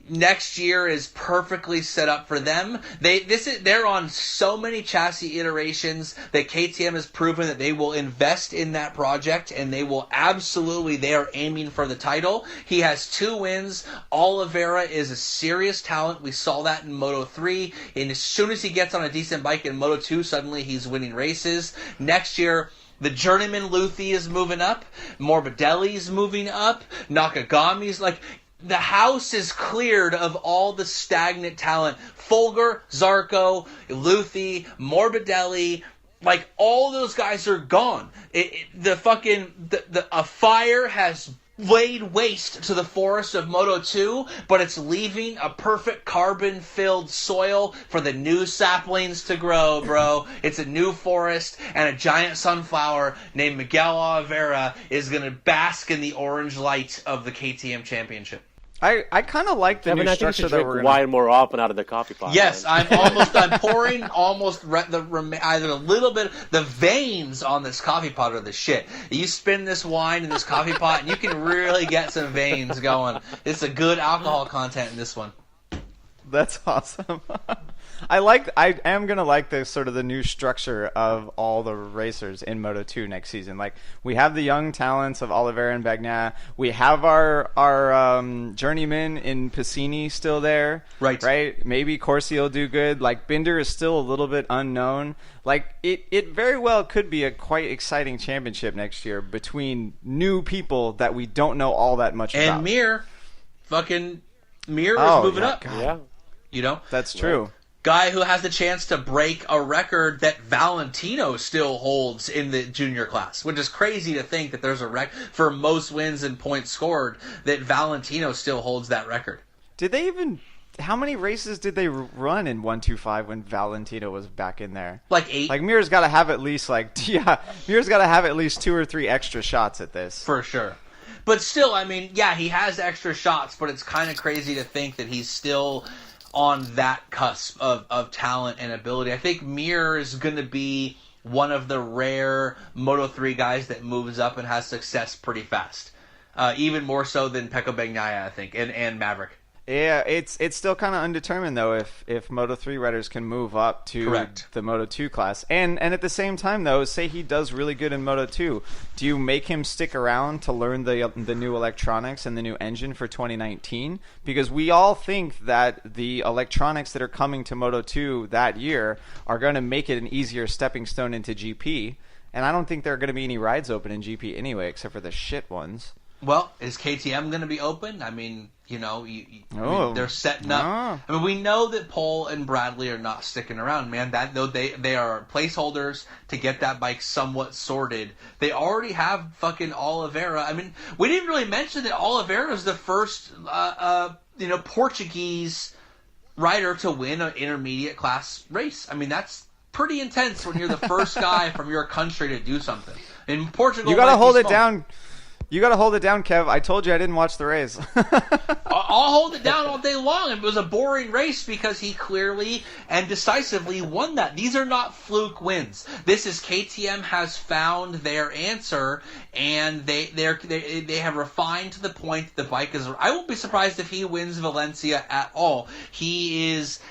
next year is perfectly set up for them. They're on so many chassis iterations that KTM has proven that they will invest in that project, and they are aiming for the title. He has 2 wins. Oliveira is a serious talent. We saw that in Moto3, and as soon as he gets on a decent bike in Moto2, suddenly he's winning races. Next year, the journeyman Luthi is moving up. Morbidelli's moving up. Nakagami's the house is cleared of all the stagnant talent. Folger, Zarco, Luthi, Morbidelli, all those guys are gone. A fire has laid waste to the forest of Moto2, but it's leaving a perfect carbon-filled soil for the new saplings to grow, bro. It's a new forest, and a giant sunflower named Miguel Oliveira is going to bask in the orange light of the KTM Championship. I kind of like the new structure that we're going to wine more often out of the coffee pot. Yes, I'm pouring either a little bit. The veins on this coffee pot are the shit. You spin this wine in this coffee pot, and you can really get some veins going. It's a good alcohol content in this one. That's awesome. I am gonna like the sort of the new structure of all the racers in Moto2 next season. Like, we have the young talents of Oliveira and Bagnaia. We have our journeyman in Piscini still there. Right. Maybe Corsi will do good. Like, Binder is still a little bit unknown. Like, it very well could be a quite exciting championship next year between new people that we don't know all that much about. And Mir is moving up. God. Yeah. You know? That's true. Right. Guy who has the chance to break a record that Valentino still holds in the junior class, which is crazy to think that there's a record for most wins and points scored, that Valentino still holds that record. How many races did they run in 125 when Valentino was back in there? 8. Like, Mir's got to have at least Mir's got to have at least 2 or 3 extra shots at this. For sure. But still, I mean, yeah, he has extra shots, but it's kind of crazy to think that he's still on that cusp of talent and ability. I think Mir is going to be one of the rare Moto3 guys that moves up and has success pretty fast. Even more so than Pecco Bagnaia, I think, and Maverick. Yeah, it's still kind of undetermined, though, if Moto3 riders can move up to the Moto2 class. And at the same time, though, say he does really good in Moto2, do you make him stick around to learn the new electronics and the new engine for 2019? Because we all think that the electronics that are coming to Moto2 that year are going to make it an easier stepping stone into GP. And I don't think there are going to be any rides open in GP anyway, except for the shit ones. Well, is KTM going to be open? I mean, you know, they're setting up. I mean, we know that Paul and Bradley are not sticking around, man. That though they are placeholders to get that bike somewhat sorted. They already have fucking Oliveira. I mean, we didn't really mention that Oliveira is the first, Portuguese rider to win an intermediate class race. I mean, that's pretty intense when you're the first guy from your country to do something. In Portugal, you got to hold it down. You got to hold it down, Kev. I told you I didn't watch the race. I'll hold it down all day long. It was a boring race because he clearly and decisively won that. These are not fluke wins. This is KTM has found their answer, and they have refined to the point the bike is. I won't be surprised if he wins Valencia at all. He is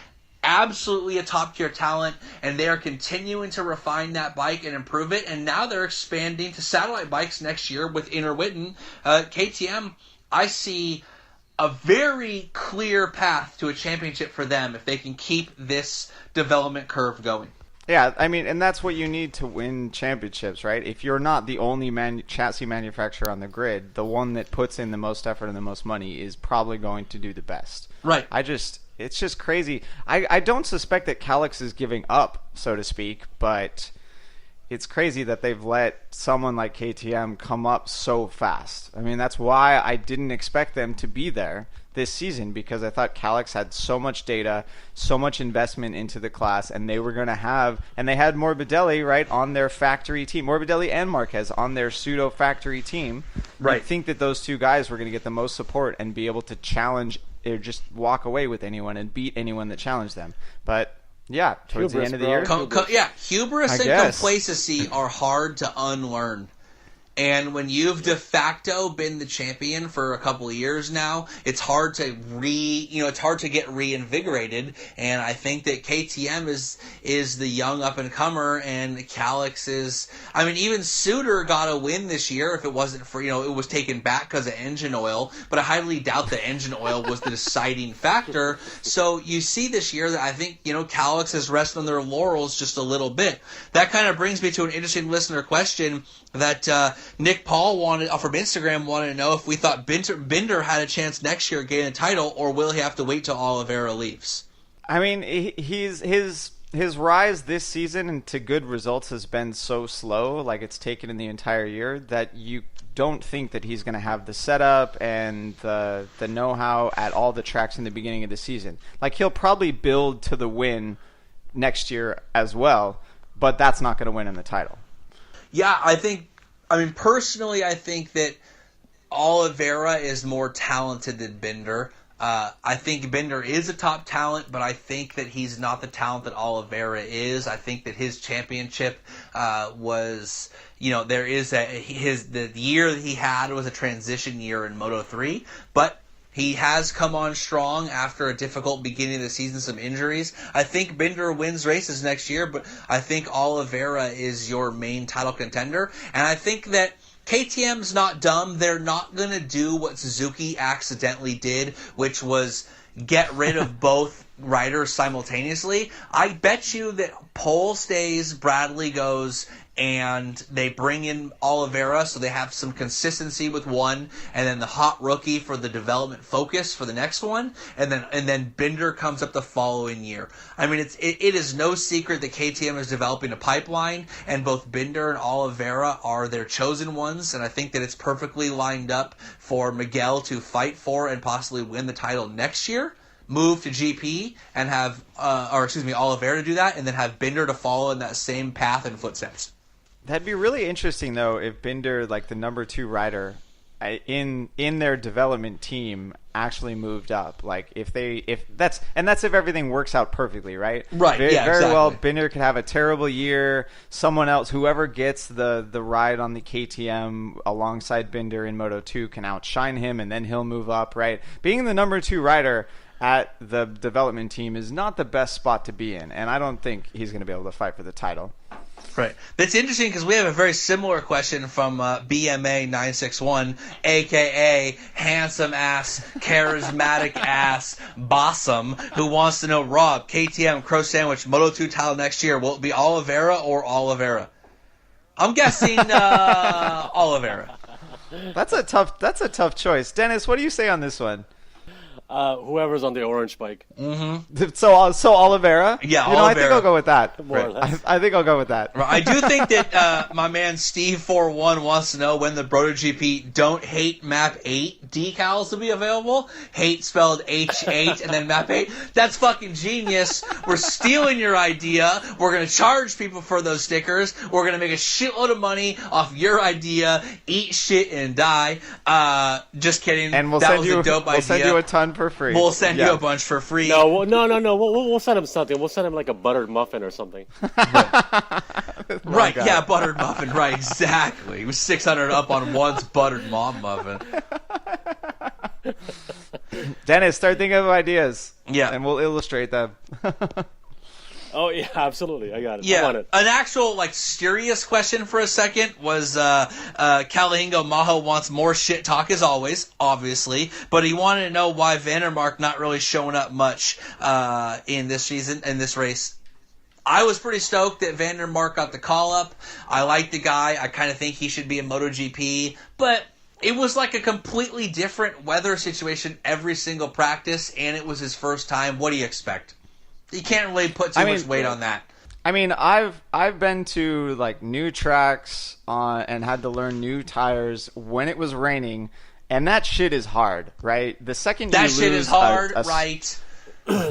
absolutely a top-tier talent, and they are continuing to refine that bike and improve it, and now they're expanding to satellite bikes next year with Interwitten. KTM, I see a very clear path to a championship for them if they can keep this development curve going. Yeah, I mean, and that's what you need to win championships, right? If you're not the only chassis manufacturer on the grid, the one that puts in the most effort and the most money is probably going to do the best. Right. It's just crazy. I don't suspect that Calix is giving up, so to speak, but it's crazy that they've let someone like KTM come up so fast. I mean, that's why I didn't expect them to be there this season, because I thought Calix had so much data, so much investment into the class, and they were going to have, and they had Morbidelli, right, on their factory team. Morbidelli and Marquez on their pseudo factory team. Right. I think that those two guys were going to get the most support and be able to challenge or just walk away with anyone and beat anyone that challenged them. But yeah, towards the end of the year. Hubris and complacency are hard to unlearn. And when you've de facto been the champion for a couple of years now, it's hard to get reinvigorated. And I think that KTM is the young up and comer, and Calix is. I mean, even Suter got a win this year. If it wasn't for it was taken back because of engine oil, but I highly doubt the engine oil was the deciding factor. So you see this year that I think Calix is resting on their laurels just a little bit. That kind of brings me to an interesting listener question that Nick Paul from Instagram wanted to know if we thought Binder had a chance next year getting a title, or will he have to wait till Oliveira leaves? I mean, his rise this season into good results has been so slow, like it's taken in the entire year, that you don't think that he's going to have the setup and the know-how at all the tracks in the beginning of the season. Like, he'll probably build to the win next year as well, but that's not going to win him the title. Yeah, personally, I think that Oliveira is more talented than Binder. I think Binder is a top talent, but I think that he's not the talent that Oliveira is. I think that his championship was, the year that he had was a transition year in Moto3, but he has come on strong after a difficult beginning of the season, some injuries. I think Binder wins races next year, but I think Oliveira is your main title contender. And I think that KTM's not dumb. They're not going to do what Suzuki accidentally did, which was get rid of both riders simultaneously. I bet you that Pole stays, Bradley goes, and they bring in Oliveira so they have some consistency with one, and then the hot rookie for the development focus for the next one, and then Binder comes up the following year. I mean, it is no secret that KTM is developing a pipeline, and both Binder and Oliveira are their chosen ones, and I think that it's perfectly lined up for Miguel to fight for and possibly win the title next year, move to GP and have Oliveira to do that, and then have Binder to follow in that same path and footsteps. That'd be really interesting, though, if Binder, like the number 2 rider in their development team, actually moved up. Like if that's if everything works out perfectly, right? Right. Very exactly. well. Binder could have a terrible year. Someone else, whoever gets the ride on the KTM alongside Binder in Moto2, can outshine him, and then he'll move up. Right. Being the number 2 rider at the development team is not the best spot to be in, and I don't think he's going to be able to fight for the title. Right. That's interesting because we have a very similar question from BMA961, a.k.a. handsome-ass, charismatic-ass, Bossum, who wants to know, Rob, KTM, Crow Sandwich, Moto2 title next year, will it be Oliveira or Oliveira? I'm guessing Oliveira. That's a tough choice. Dennis, what do you say on this one? Whoever's on the orange bike. Mm-hmm. So Oliveira? Yeah, Oliveira. I think I'll go with that. More or less. I think I'll go with that. I do think that my man Steve41 wants to know when the BrotoGP Don't Hate Map8 decals will be available. Hate spelled H8 and then Map8. That's fucking genius. We're stealing your idea. We're going to charge people for those stickers. We're going to make a shitload of money off your idea. Eat shit and die. Just kidding. And we'll send you a dope idea. We'll send you a ton for free. We'll send you a bunch for free. No. We'll send him something. We'll send him like a buttered muffin or something. Right, yeah, buttered muffin. Right, exactly. It was 600 up on one's buttered mom muffin. Dennis, start thinking of ideas. Yeah. And we'll illustrate that. Oh yeah, absolutely. I got it. Yeah, I want it. an actual serious question for a second was Calahingo Maho wants more shit talk as always, obviously, but he wanted to know why Vandermark not really showing up much in this season, in this race. I was pretty stoked that Vandermark got the call up. I like the guy. I kind of think he should be in MotoGP, but it was like a completely different weather situation every single practice, and it was his first time. What do you expect? You can't really put too much weight on that. I mean, I've been to new tracks and had to learn new tires when it was raining, and that shit is hard, right? The second that you shit lose is hard, right?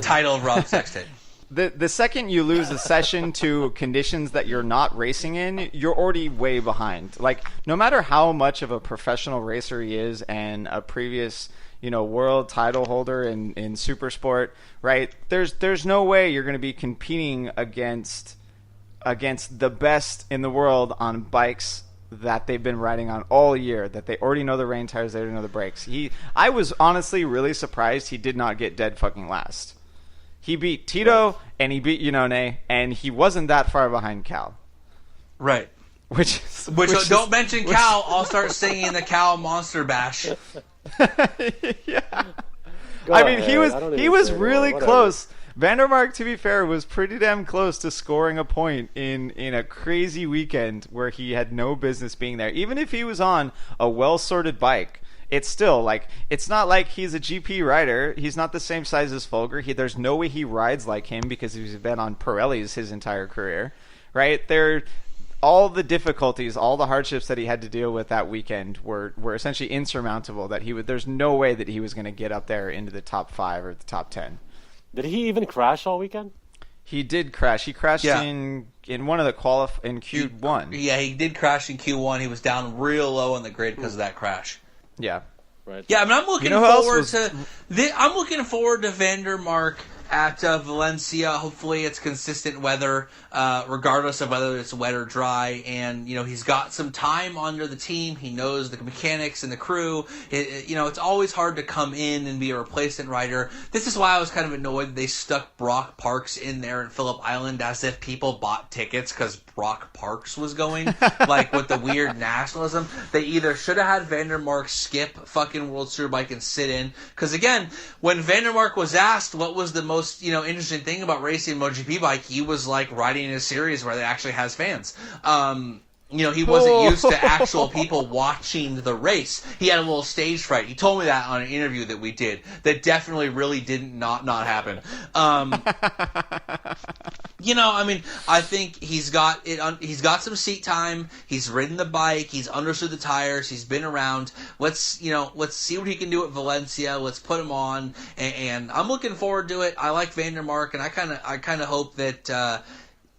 Title of Rob's Sextape. The second you lose a session to conditions that you're not racing in, you're already way behind. No matter how much of a professional racer he is and a previous world title holder in super sport, right? There's no way you're going to be competing against the best in the world on bikes that they've been riding on all year, that they already know the rain tires, they already know the brakes. I was honestly really surprised he did not get dead fucking last. He beat Tito and he beat Iannone, and he wasn't that far behind Cal. Right. Which don't mention Cal, I'll start singing the Cal Monster Bash. Yeah. I mean, he was really close. Vandermark, to be fair, was pretty damn close to scoring a point in a crazy weekend where he had no business being there. Even if he was on a well-sorted bike, it's still it's not like he's a GP rider. He's not the same size as Folger. There's no way he rides like him because he's been on Pirellis his entire career, right? All the difficulties, all the hardships that he had to deal with that weekend were essentially insurmountable. There's no way that he was going to get up there into the top 5 or the top 10. Did he even crash all weekend? He did crash. He crashed in one of the in Q1. Yeah, he did crash in Q1. He was down real low on the grid because of that crash. Yeah. Right. Yeah, I mean, I'm looking forward to Vandermark at Valencia. Hopefully it's consistent weather, regardless of whether it's wet or dry. And, he's got some time under the team. He knows the mechanics and the crew. It's always hard to come in and be a replacement rider. This is why I was kind of annoyed that they stuck Brock Parks in there in Phillip Island as if people bought tickets because Brock Parks was going, with the weird nationalism. They either should have had Vandermark skip fucking World Superbike and sit in. Because, again, when Vandermark was asked what was the most interesting thing about racing a MotoGP bike, he was riding in a series where it actually has fans. He wasn't used to actual people watching the race. He had a little stage fright. He told me that on an interview that we did. That definitely really didn't not happen. I think he's got it. He's got some seat time. He's ridden the bike. He's understood the tires. He's been around. Let's see what he can do at Valencia. Let's put him on. And I'm looking forward to it. I like Vandermark, and I kind of hope that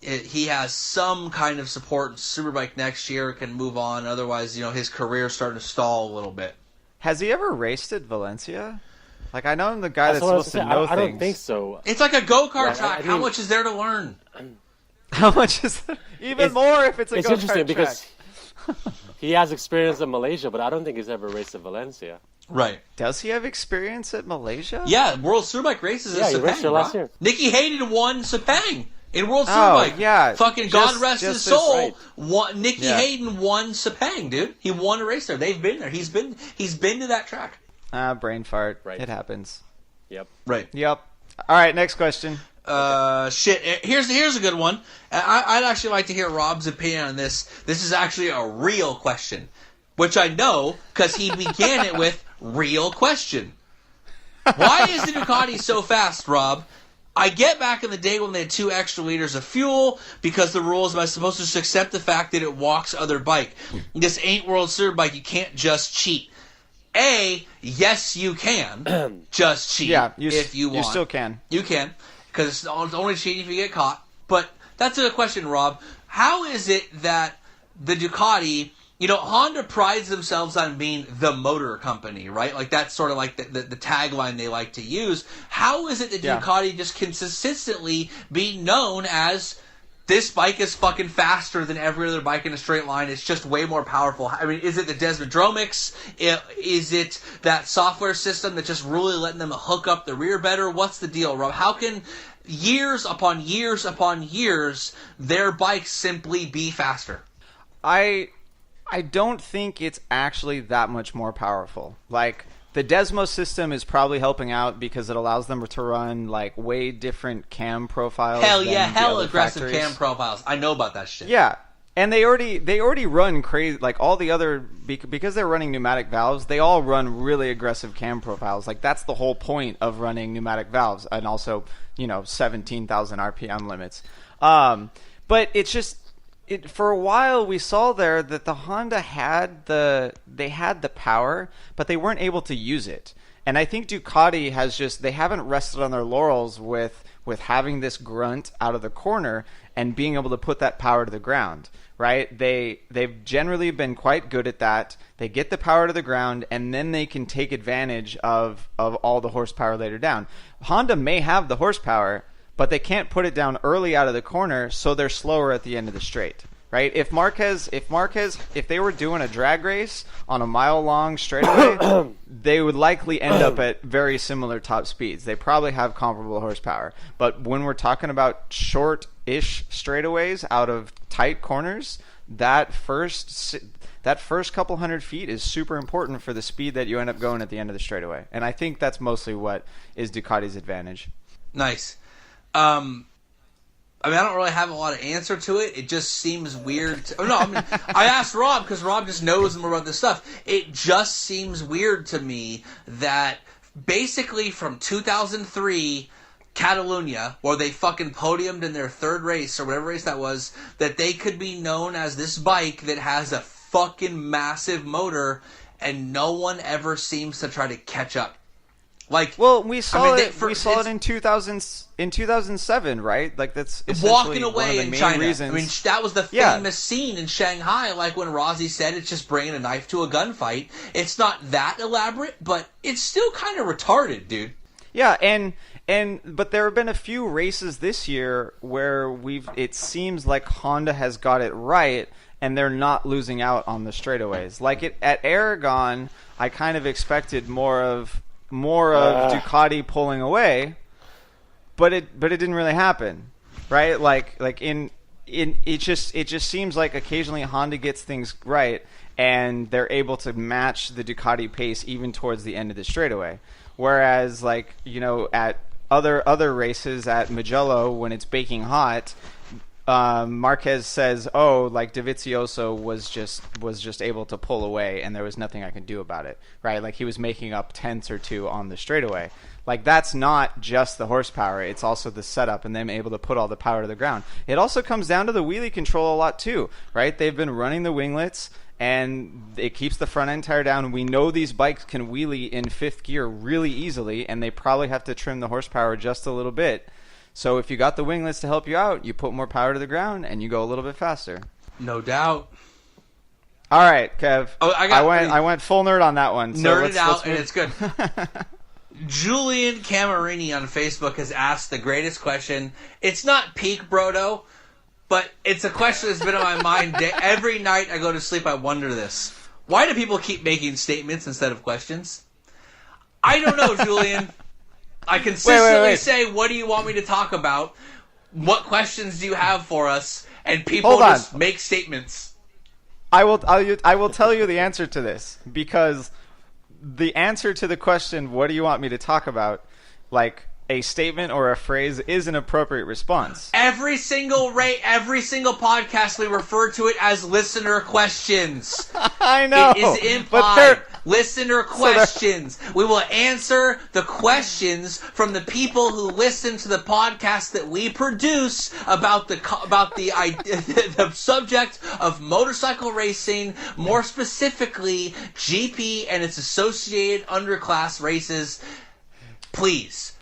he has some kind of support in Superbike next year, can move on. Otherwise, his career's starting to stall a little bit. Has he ever raced at Valencia? I know I'm the guy that's supposed to know things. I don't think so. It's like a go-kart track. How much is there to learn? How much is there? Even more if it's a go-kart track. It's interesting because he has experience in Malaysia, but I don't think he's ever raced at Valencia. Right. Does he have experience at Malaysia? Yeah, World Superbike races in Sepang. Yeah, he raced there last year. Nicky Hayden won Sepang. In World Superbike, yeah. Fucking God rest his soul. Right. Nicky Hayden won Sepang, dude. He won a race there. They've been there. He's been to that track. Brain fart. Right. It happens. Yep. Right. Yep. All right. Next question. Shit. Here's a good one. I'd actually like to hear Rob's opinion on this. This is actually a real question, which I know because he began it with real question. Why is the Ducati so fast, Rob? I get back in the day when they had 2 extra liters of fuel because the rules am I supposed to just accept the fact that it walks other bike. This ain't World Superbike. You can't just cheat. Yes, you can just cheat if you want. You still can. You can because it's only cheating if you get caught. But that's a question, Rob. How is it that the Ducati... Honda prides themselves on being the motor company, right? That's sort of the tagline they like to use. How is it that Ducati just consistently be known as this bike is fucking faster than every other bike in a straight line. It's just way more powerful. I mean, is it the Desmodromics? Is it that software system that's just really letting them hook up the rear better? What's the deal, Rob? How can years upon years upon years their bikes simply be faster? I don't think it's actually that much more powerful. Like, the Desmo system is probably helping out because it allows them to run like way different cam profiles. Hell yeah, than the hell other aggressive factories. cam profiles. I know about that shit. Yeah, and they already run crazy. Like all the other, because they're running pneumatic valves, they all run really aggressive cam profiles. Like that's the whole point of running pneumatic valves, and also 17,000 RPM limits. But it's just. For a while, we saw there that the Honda had the power, but they weren't able to use it. And I think Ducati they haven't rested on their laurels with having this grunt out of the corner and being able to put that power to the ground, right? They've generally been quite good at that. They get the power to the ground, and then they can take advantage of all the horsepower later down. Honda may have the horsepower, but they can't put it down early out of the corner, so they're slower at the end of the straight, right? If they were doing a drag race on a mile-long straightaway, they would likely end up at very similar top speeds. They probably have comparable horsepower. But when we're talking about short-ish straightaways out of tight corners, that first couple hundred feet is super important for the speed that you end up going at the end of the straightaway. And I think that's mostly what is Ducati's advantage. Nice. I mean, I don't really have a lot of answer to it. It just seems weird. I asked Rob because Rob just knows more about this stuff. It just seems weird to me that basically from 2003 Catalunya, where they fucking podiumed in their third race or whatever race that was, that they could be known as this bike that has a fucking massive motor, and no one ever seems to try to catch up. Like, well, we saw it in 2007, right? Like that's walking away in in China. Reasons. I mean, that was the famous scene in Shanghai. Like when Rossi said, "It's just bringing a knife to a gunfight." It's not that elaborate, but it's still kind of retarded, dude. Yeah, but there have been a few races this year where it seems like Honda has got it right, and they're not losing out on the straightaways. Like at Aragon, I kind of expected more of Ducati pulling away, but it didn't really happen, right? It just seems like occasionally Honda gets things right and they're able to match the Ducati pace even towards the end of the straightaway. Whereas at other races at Mugello when it's baking hot, Marquez says, Dovizioso was just able to pull away, and there was nothing I could do about it, right? Like he was making up tenths or two on the straightaway. Like that's not just the horsepower; it's also the setup and them able to put all the power to the ground. It also comes down to the wheelie control a lot too, right? They've been running the winglets, and it keeps the front end tire down. We know these bikes can wheelie in fifth gear really easily, and they probably have to trim the horsepower just a little bit. So if you got the winglets to help you out, you put more power to the ground and you go a little bit faster. No doubt. All right, Kev. Oh, I went full nerd on that one. So nerded out, and it's good. Julian Camarini on Facebook has asked the greatest question. It's not peak Broto, but it's a question that's been on my mind. Every night I go to sleep, I wonder this. Why do people keep making statements instead of questions? I don't know, Julian. I consistently say, what do you want me to talk about? What questions do you have for us? And people just make statements. I will tell you the answer to this, because the answer to the question, what do you want me to talk about, like a statement or a phrase is an appropriate response. Every single podcast we refer to it as listener questions. I know. It is implied. Listener questions. We will answer the questions from the people who listen to the podcast that we produce about the the subject of motorcycle racing, more specifically GP and its associated underclass races. Please.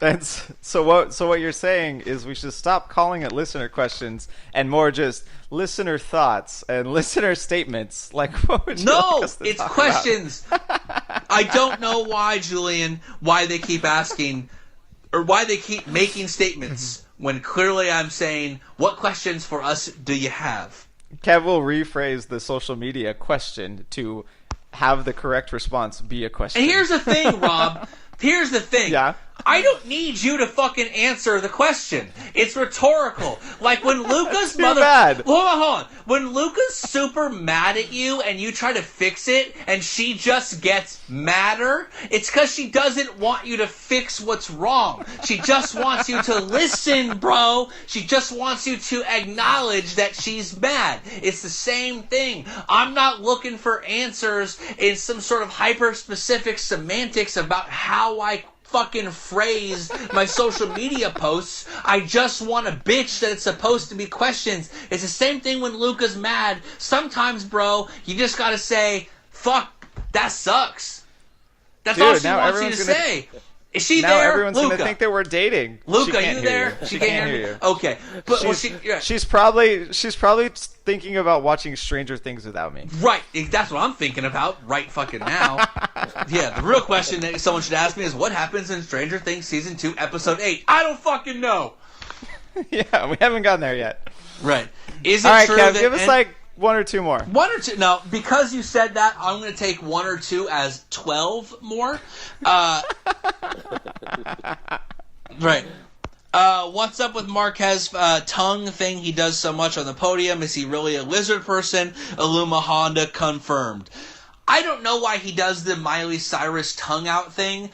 So what you're saying is we should stop calling it listener questions and more just listener thoughts and listener statements. Like, what would you like us to it's talk questions. I don't know why, Julian, why they keep asking or why they keep making statements. when clearly I'm saying, what questions for us do you have? Kev will rephrase the social media question to have the correct response be a question. And here's the thing, Rob. Here's the thing. Yeah. I don't need you to fucking answer the question. It's rhetorical. Like when Luca's bad. Hold on. When Luca's super mad at you and you try to fix it and she just gets madder, it's because she doesn't want you to fix what's wrong. She just wants you to listen, bro. She just wants you to acknowledge that she's mad. It's the same thing. I'm not looking for answers in some sort of hyper-specific semantics about how I fucking phrase my social media posts. I just want a bitch that it's supposed to be questions. It's the same thing when Luca's mad. Sometimes, bro, you just gotta say, fuck, that sucks. That's all she wants you to say. Is she now there? Now everyone's Luca. going to think that we're dating. Luca, you there? She can't hear you. Okay. But she's probably thinking about watching Stranger Things without me. Right. That's what I'm thinking about right fucking now. Yeah, the real question that someone should ask me is, what happens in Stranger Things Season 2, Episode 8? I don't fucking know. Yeah, we haven't gotten there yet. Right. Is it all right, true Kev, that... give us like one or two more. One or two. No, because you said that, I'm going to take one or two as 12 more. Right. What's up with Marquez tongue thing he does so much on the podium? Is he really a lizard person? Illuma Honda confirmed. I don't know why he does the Miley Cyrus tongue out thing.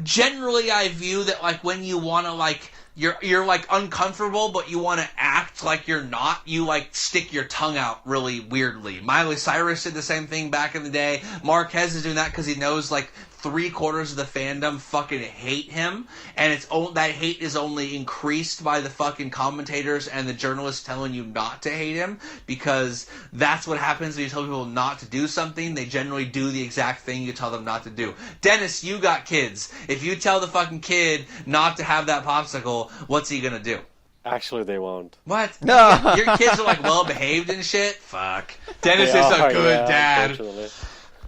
Generally, I view that like when you want to like... You're like uncomfortable, but you want to act like you're not. You like stick your tongue out really weirdly. Miley Cyrus did the same thing back in the day. Marquez is doing that because he knows like 3/4 of the fandom fucking hate him, and that hate is only increased by the fucking commentators and the journalists telling you not to hate him, because that's what happens when you tell people not to do something. They generally do the exact thing you tell them not to do. Dennis, you got kids. If you tell the fucking kid not to have that popsicle, what's he gonna do? Actually, they won't. What? No. Your kids are like well behaved and shit? Fuck. Dennis is a good dad.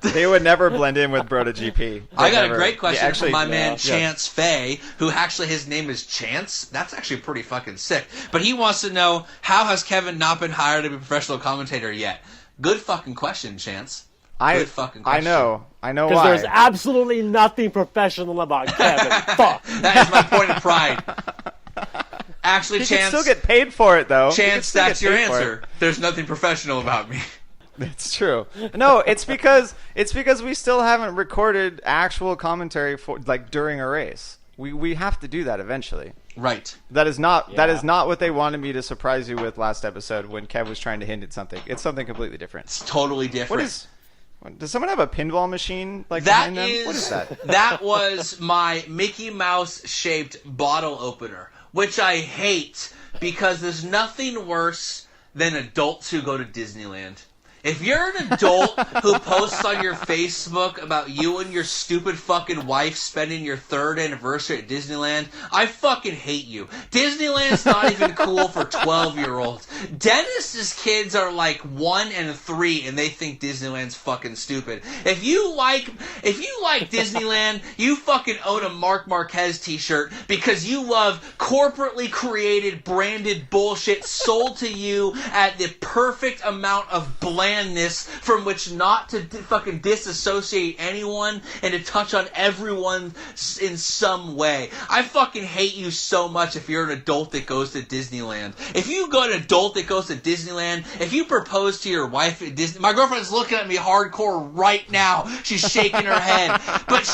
They would never blend in with BrotoGP. I got a great question from my man yeah. Chance Fay, who actually his name is Chance. That's actually pretty fucking sick. But he wants to know, how has Kevin not been hired to be a professional commentator yet? Good fucking question, Chance. Good fucking question. I know why. Because there's absolutely nothing professional about Kevin. Fuck. That is my point of pride. Actually, he Chance... can still get paid for it, though. Chance, that's your answer. There's nothing professional about me. It's true. No, it's because we still haven't recorded actual commentary for like during a race. We have to do that eventually. Right. That is not what they wanted me to surprise you with last episode when Kev was trying to hint at something. It's something completely different. It's totally different. Does someone have a pinball machine like that behind them? What is that? That was my Mickey Mouse shaped bottle opener, which I hate because there's nothing worse than adults who go to Disneyland. If you're an adult who posts on your Facebook about you and your stupid fucking wife spending your 3rd anniversary at Disneyland, I fucking hate you. Disneyland's not even cool for 12-year-olds. Dennis's kids are like 1 and 3, and they think Disneyland's fucking stupid. If you like Disneyland, you fucking own a Marc Marquez t-shirt because you love corporately created, branded bullshit sold to you at the perfect amount of blandness from which not to fucking disassociate anyone and to touch on everyone in some way. I fucking hate you so much if you're an adult that goes to Disneyland. If you go an adult that goes to Disneyland, if you propose to your wife at Disney... My girlfriend's looking at me hardcore right now. She's shaking her head. But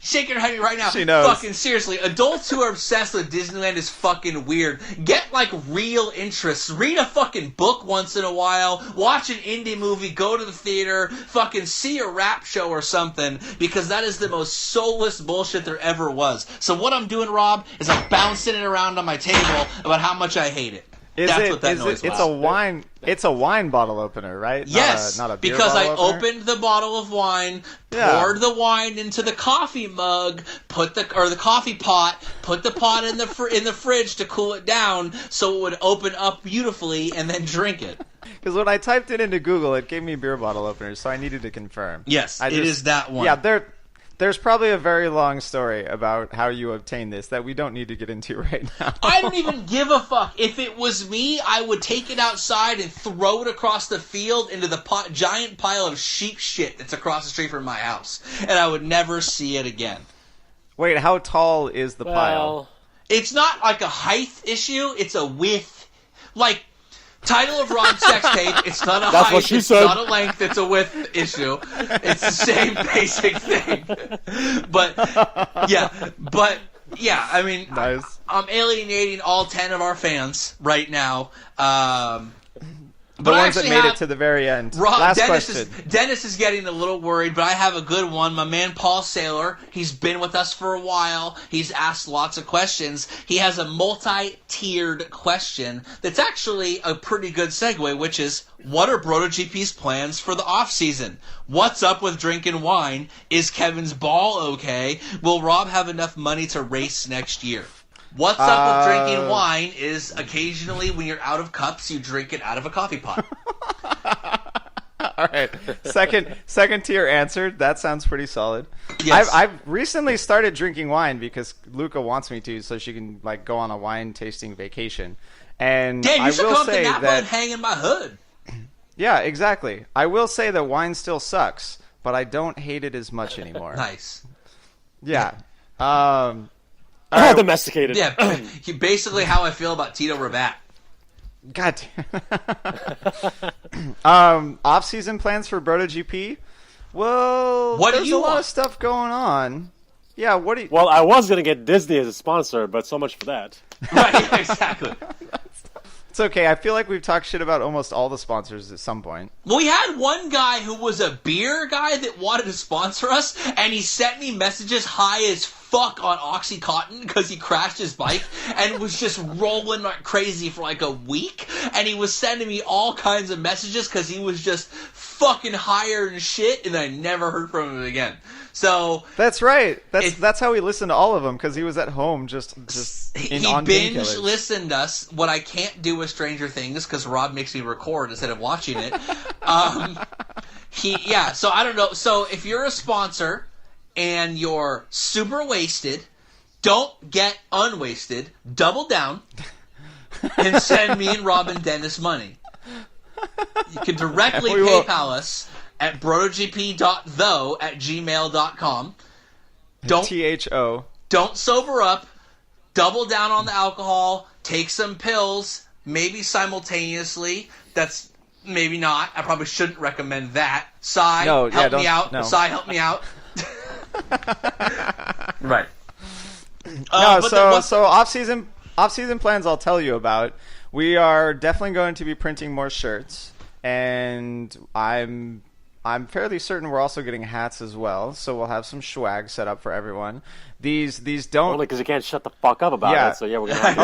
shaking her head right now. She knows. Fucking seriously, adults who are obsessed with Disneyland is fucking weird. Get like real interests. Read a fucking book once in a while. Watch an indie movie, go to the theater, fucking see a rap show or something, because that is the most soulless bullshit there ever was. So what I'm doing, Rob, is I'm bouncing it around on my table about how much I hate it. It's a wine bottle opener, right? Yes, not a beer because I bottle opener? opened the bottle of wine, poured the wine into the coffee mug, the coffee pot, put the pot in the fridge to cool it down so it would open up beautifully, and then drink it. Because when I typed it into Google, it gave me beer bottle openers, so I needed to confirm. Yes, it is that one. Yeah, they're There's probably a very long story about how you obtained this that we don't need to get into right now. I don't even give a fuck. If it was me, I would take it outside and throw it across the field into the giant pile of sheep shit that's across the street from my house. And I would never see it again. Wait, how tall is the pile? It's not like a height issue, it's a width. Like, title of Ron Sex Tape, it's not a height, it's not a length, it's a width issue. It's the same basic thing. But, yeah, I mean, nice. I'm alienating all 10 of our fans right now. The ones that made it to the very end. Last question. Dennis is getting a little worried, but I have a good one. My man Paul Saylor, he's been with us for a while. He's asked lots of questions. He has a multi-tiered question that's actually a pretty good segue, which is, what are BrotoGP's plans for the off-season? What's up with drinking wine? Is Kevin's ball okay? Will Rob have enough money to race next year? What's up with drinking wine is occasionally when you're out of cups, you drink it out of a coffee pot. All right. Second tier answered. That sounds pretty solid. Yes. I've recently started drinking wine because Luca wants me to, so she can like go on a wine tasting vacation. And Dan, you should come up to Napa that, and hang in my hood. Yeah, exactly. I will say that wine still sucks, but I don't hate it as much anymore. Nice. Yeah. Domesticated. Yeah, basically how I feel about Tito Rabat. God damn. Off-season plans for BrotoGP? Well, there's a lot of stuff going on. Yeah, what do you... Well, I was going to get Disney as a sponsor, but so much for that. Right, exactly. It's okay. I feel like we've talked shit about almost all the sponsors at some point. Well, we had one guy who was a beer guy that wanted to sponsor us, and he sent me messages high as fuck on Oxycontin because he crashed his bike and was just rolling like crazy for like a week. And he was sending me all kinds of messages because he was just fucking higher than shit, and I never heard from him again. So that's right. That's how he listened to all of them, because he was at home just he binge listened us. What I can't do with Stranger Things because Rob makes me record instead of watching it. So I don't know. So if you're a sponsor and you're super wasted, don't get unwasted. Double down and send me and Rob and Dennis money. You can directly PayPal us at brotogp.tho@gmail.com. THO. Don't sober up. Double down on the alcohol. Take some pills. Maybe simultaneously. That's maybe not. I probably shouldn't recommend that. Sai, help me out. No. Sai, help me out. Right. So off-season plans I'll tell you about. We are definitely going to be printing more shirts, and I'm fairly certain we're also getting hats as well. So we'll have some swag set up for everyone. These don't only because you can't shut the fuck up about it. So yeah, we're gonna. Have to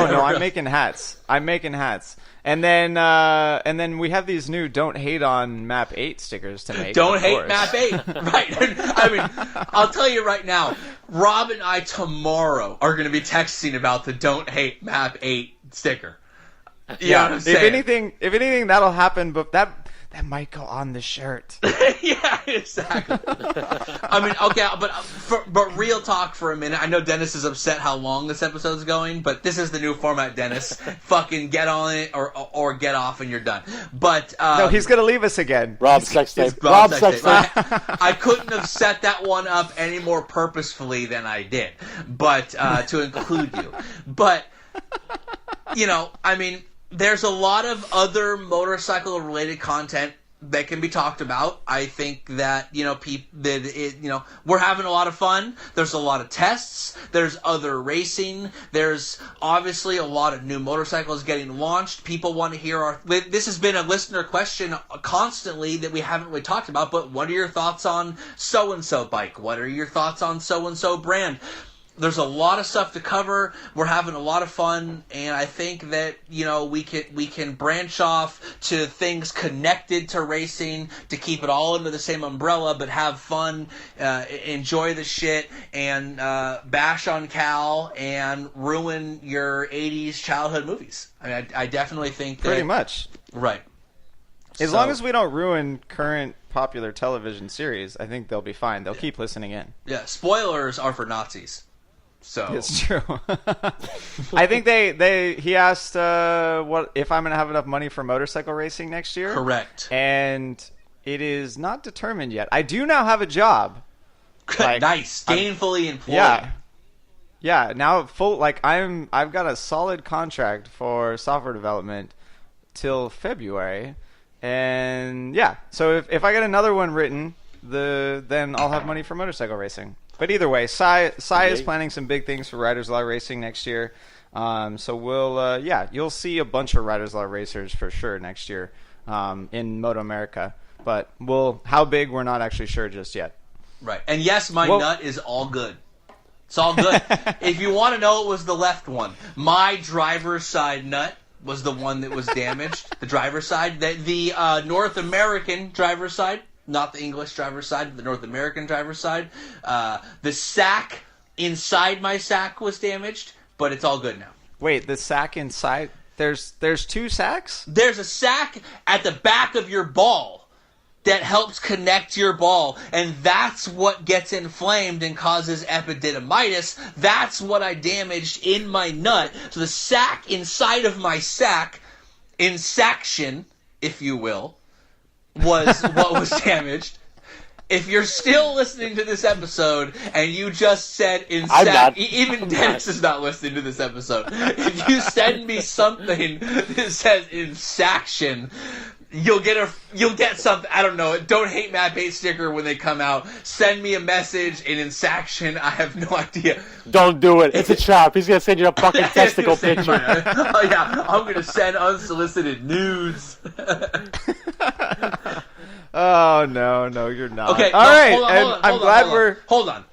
I'm making hats. And then we have these new "Don't Hate on Map8" stickers to make. Don't hate Map8, right? I mean, I'll tell you right now, Rob and I tomorrow are going to be texting about the "Don't Hate Map8" sticker. You know what I'm saying? If anything, that'll happen, but that might go on the shirt. Yeah, exactly. I mean, okay, but real talk for a minute. I know Dennis is upset how long this episode's going, but this is the new format, Dennis. Fucking get on it or get off and you're done. But no, he's gonna leave us again. Rob's sex tape. Rob's sex tape. I couldn't have set that one up any more purposefully than I did, but to include you. But I mean, there's a lot of other motorcycle-related content that can be talked about. I think that we're having a lot of fun. There's a lot of tests. There's other racing. There's obviously a lot of new motorcycles getting launched. People want to hear this has been a listener question constantly that we haven't really talked about. But what are your thoughts on so and so bike? What are your thoughts on so and so brand? There's a lot of stuff to cover. We're having a lot of fun, and I think that we can branch off to things connected to racing to keep it all under the same umbrella, but have fun, enjoy the shit, and bash on Cal and ruin your '80s childhood movies. I mean, I definitely think that pretty much right. As long as we don't ruin current popular television series, I think they'll be fine. They'll keep listening in. Yeah, spoilers are for Nazis. So it's true. I think he asked what if I'm going to have enough money for motorcycle racing next year. Correct. And it is not determined yet. I do now have a job. Nice, gainfully employed. Yeah. Now I've got a solid contract for software development till February, and so if I get another one written, then I'll have money for motorcycle racing. But either way, Sai is planning some big things for Riders Law Racing next year. So we'll you'll see a bunch of Riders Law racers for sure next year in Moto America. But how big, we're not actually sure just yet. Right. And yes, my nut is all good. It's all good. If you want to know, it was the left one. My driver's side nut was the one that was damaged. The driver's side. The North American driver's side. Not the English driver's side, but the North American driver's side. The sack inside my sack was damaged, but it's all good now. Wait, the sack inside? There's two sacks? There's a sack at the back of your ball that helps connect your ball, and that's what gets inflamed and causes epididymitis. That's what I damaged in my nut. So the sack inside of my sack, insaction, if you will, was what was damaged. If you're still listening to this episode and you just said even Dennis is not listening to this episode. If you send me something that says insaction, you'll get something. I don't know. Don't hate Map8 sticker when they come out. Send me a message in insaction. I have no idea. Don't do it. It's a trap. He's gonna send you a fucking testicle picture. I'm gonna send unsolicited nudes. Oh no, you're not. Okay, all right. I'm glad we're. Hold on.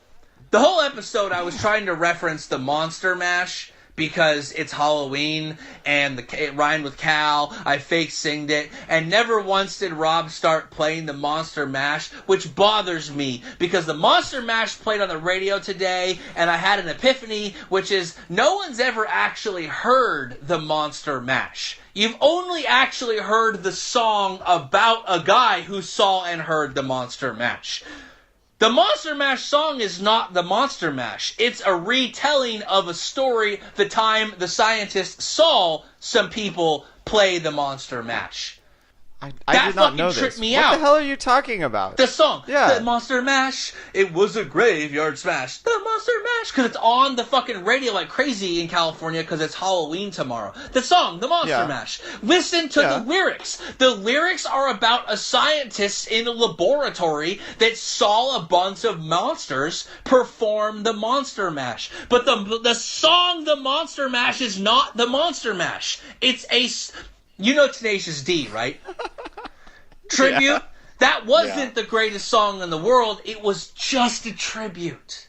The whole episode, I was trying to reference the Monster Mash because it's Halloween and it rhymed with Cal. I fake singed it, and never once did Rob start playing the Monster Mash, which bothers me because the Monster Mash played on the radio today, and I had an epiphany, which is no one's ever actually heard the Monster Mash. You've only actually heard the song about a guy who saw and heard the Monster Mash. The Monster Mash song is not the Monster Mash. It's a retelling of a story the time the scientists saw some people play the Monster Mash. I did not know this. Tripped me what out. The hell are you talking about? The song. Yeah. The Monster Mash. It was a graveyard smash. The Monster Mash. Because it's on the fucking radio like crazy in California because it's Halloween tomorrow. The song. The Monster Mash. Listen to the lyrics. The lyrics are about a scientist in a laboratory that saw a bunch of monsters perform the Monster Mash. But the song The Monster Mash is not the Monster Mash. It's a... You know Tenacious D, right? Tribute? Yeah. That wasn't the greatest song in the world. It was just a tribute.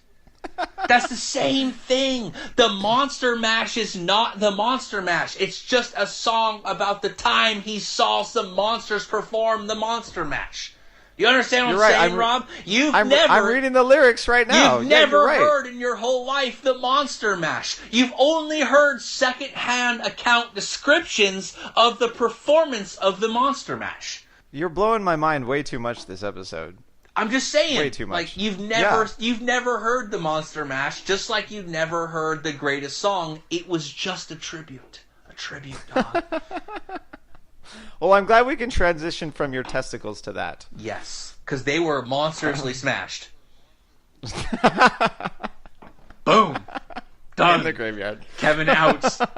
That's the same thing. The Monster Mash is not the Monster Mash. It's just a song about the time he saw some monsters perform the Monster Mash. You understand what I'm saying, Rob? I'm reading the lyrics right now. You've never heard in your whole life the Monster Mash. You've only heard second-hand account descriptions of the performance of the Monster Mash. You're blowing my mind way too much this episode. I'm just saying. Way too much. Like, you've never heard the Monster Mash, just like you've never heard the greatest song. It was just a tribute. A tribute, dog. Well, I'm glad we can transition from your testicles to that. Yes, because they were monstrously smashed. Boom. Done. In the graveyard. Kevin out. All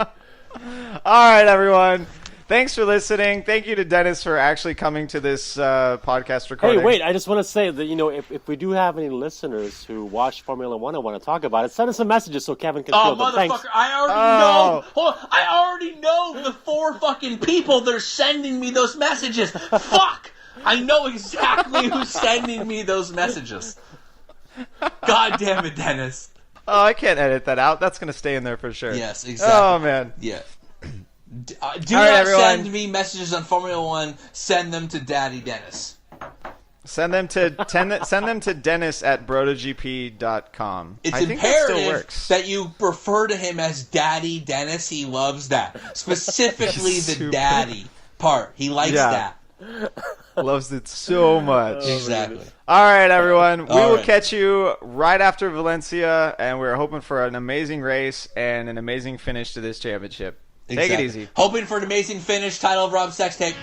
right, everyone. Thanks for listening. Thank you to Dennis for actually coming to this podcast recording. Hey, wait, I just want to say that, if we do have any listeners who watch Formula One and want to talk about it, send us some messages so Kevin can feel them. Oh, motherfucker, Thanks. I already know. Hold on, I already know the 4 fucking people that are sending me those messages. Fuck! I know exactly who's sending me those messages. God damn it, Dennis. Oh, I can't edit that out. That's going to stay in there for sure. Yes, exactly. Oh, man. Yeah. Do not send me messages on Formula One. Send them to Daddy Dennis. Send them to Dennis at BrotoGP.com. It's I think that still imperative works. that you refer to him as Daddy Dennis. He loves that. Specifically the daddy part. He likes that. Loves it so much. Exactly. All right, everyone. We All will right. catch you right after Valencia, and we're hoping for an amazing race and an amazing finish to this championship. Take it Exactly. easy. Hoping for an amazing finish. Title of Rob Sextape.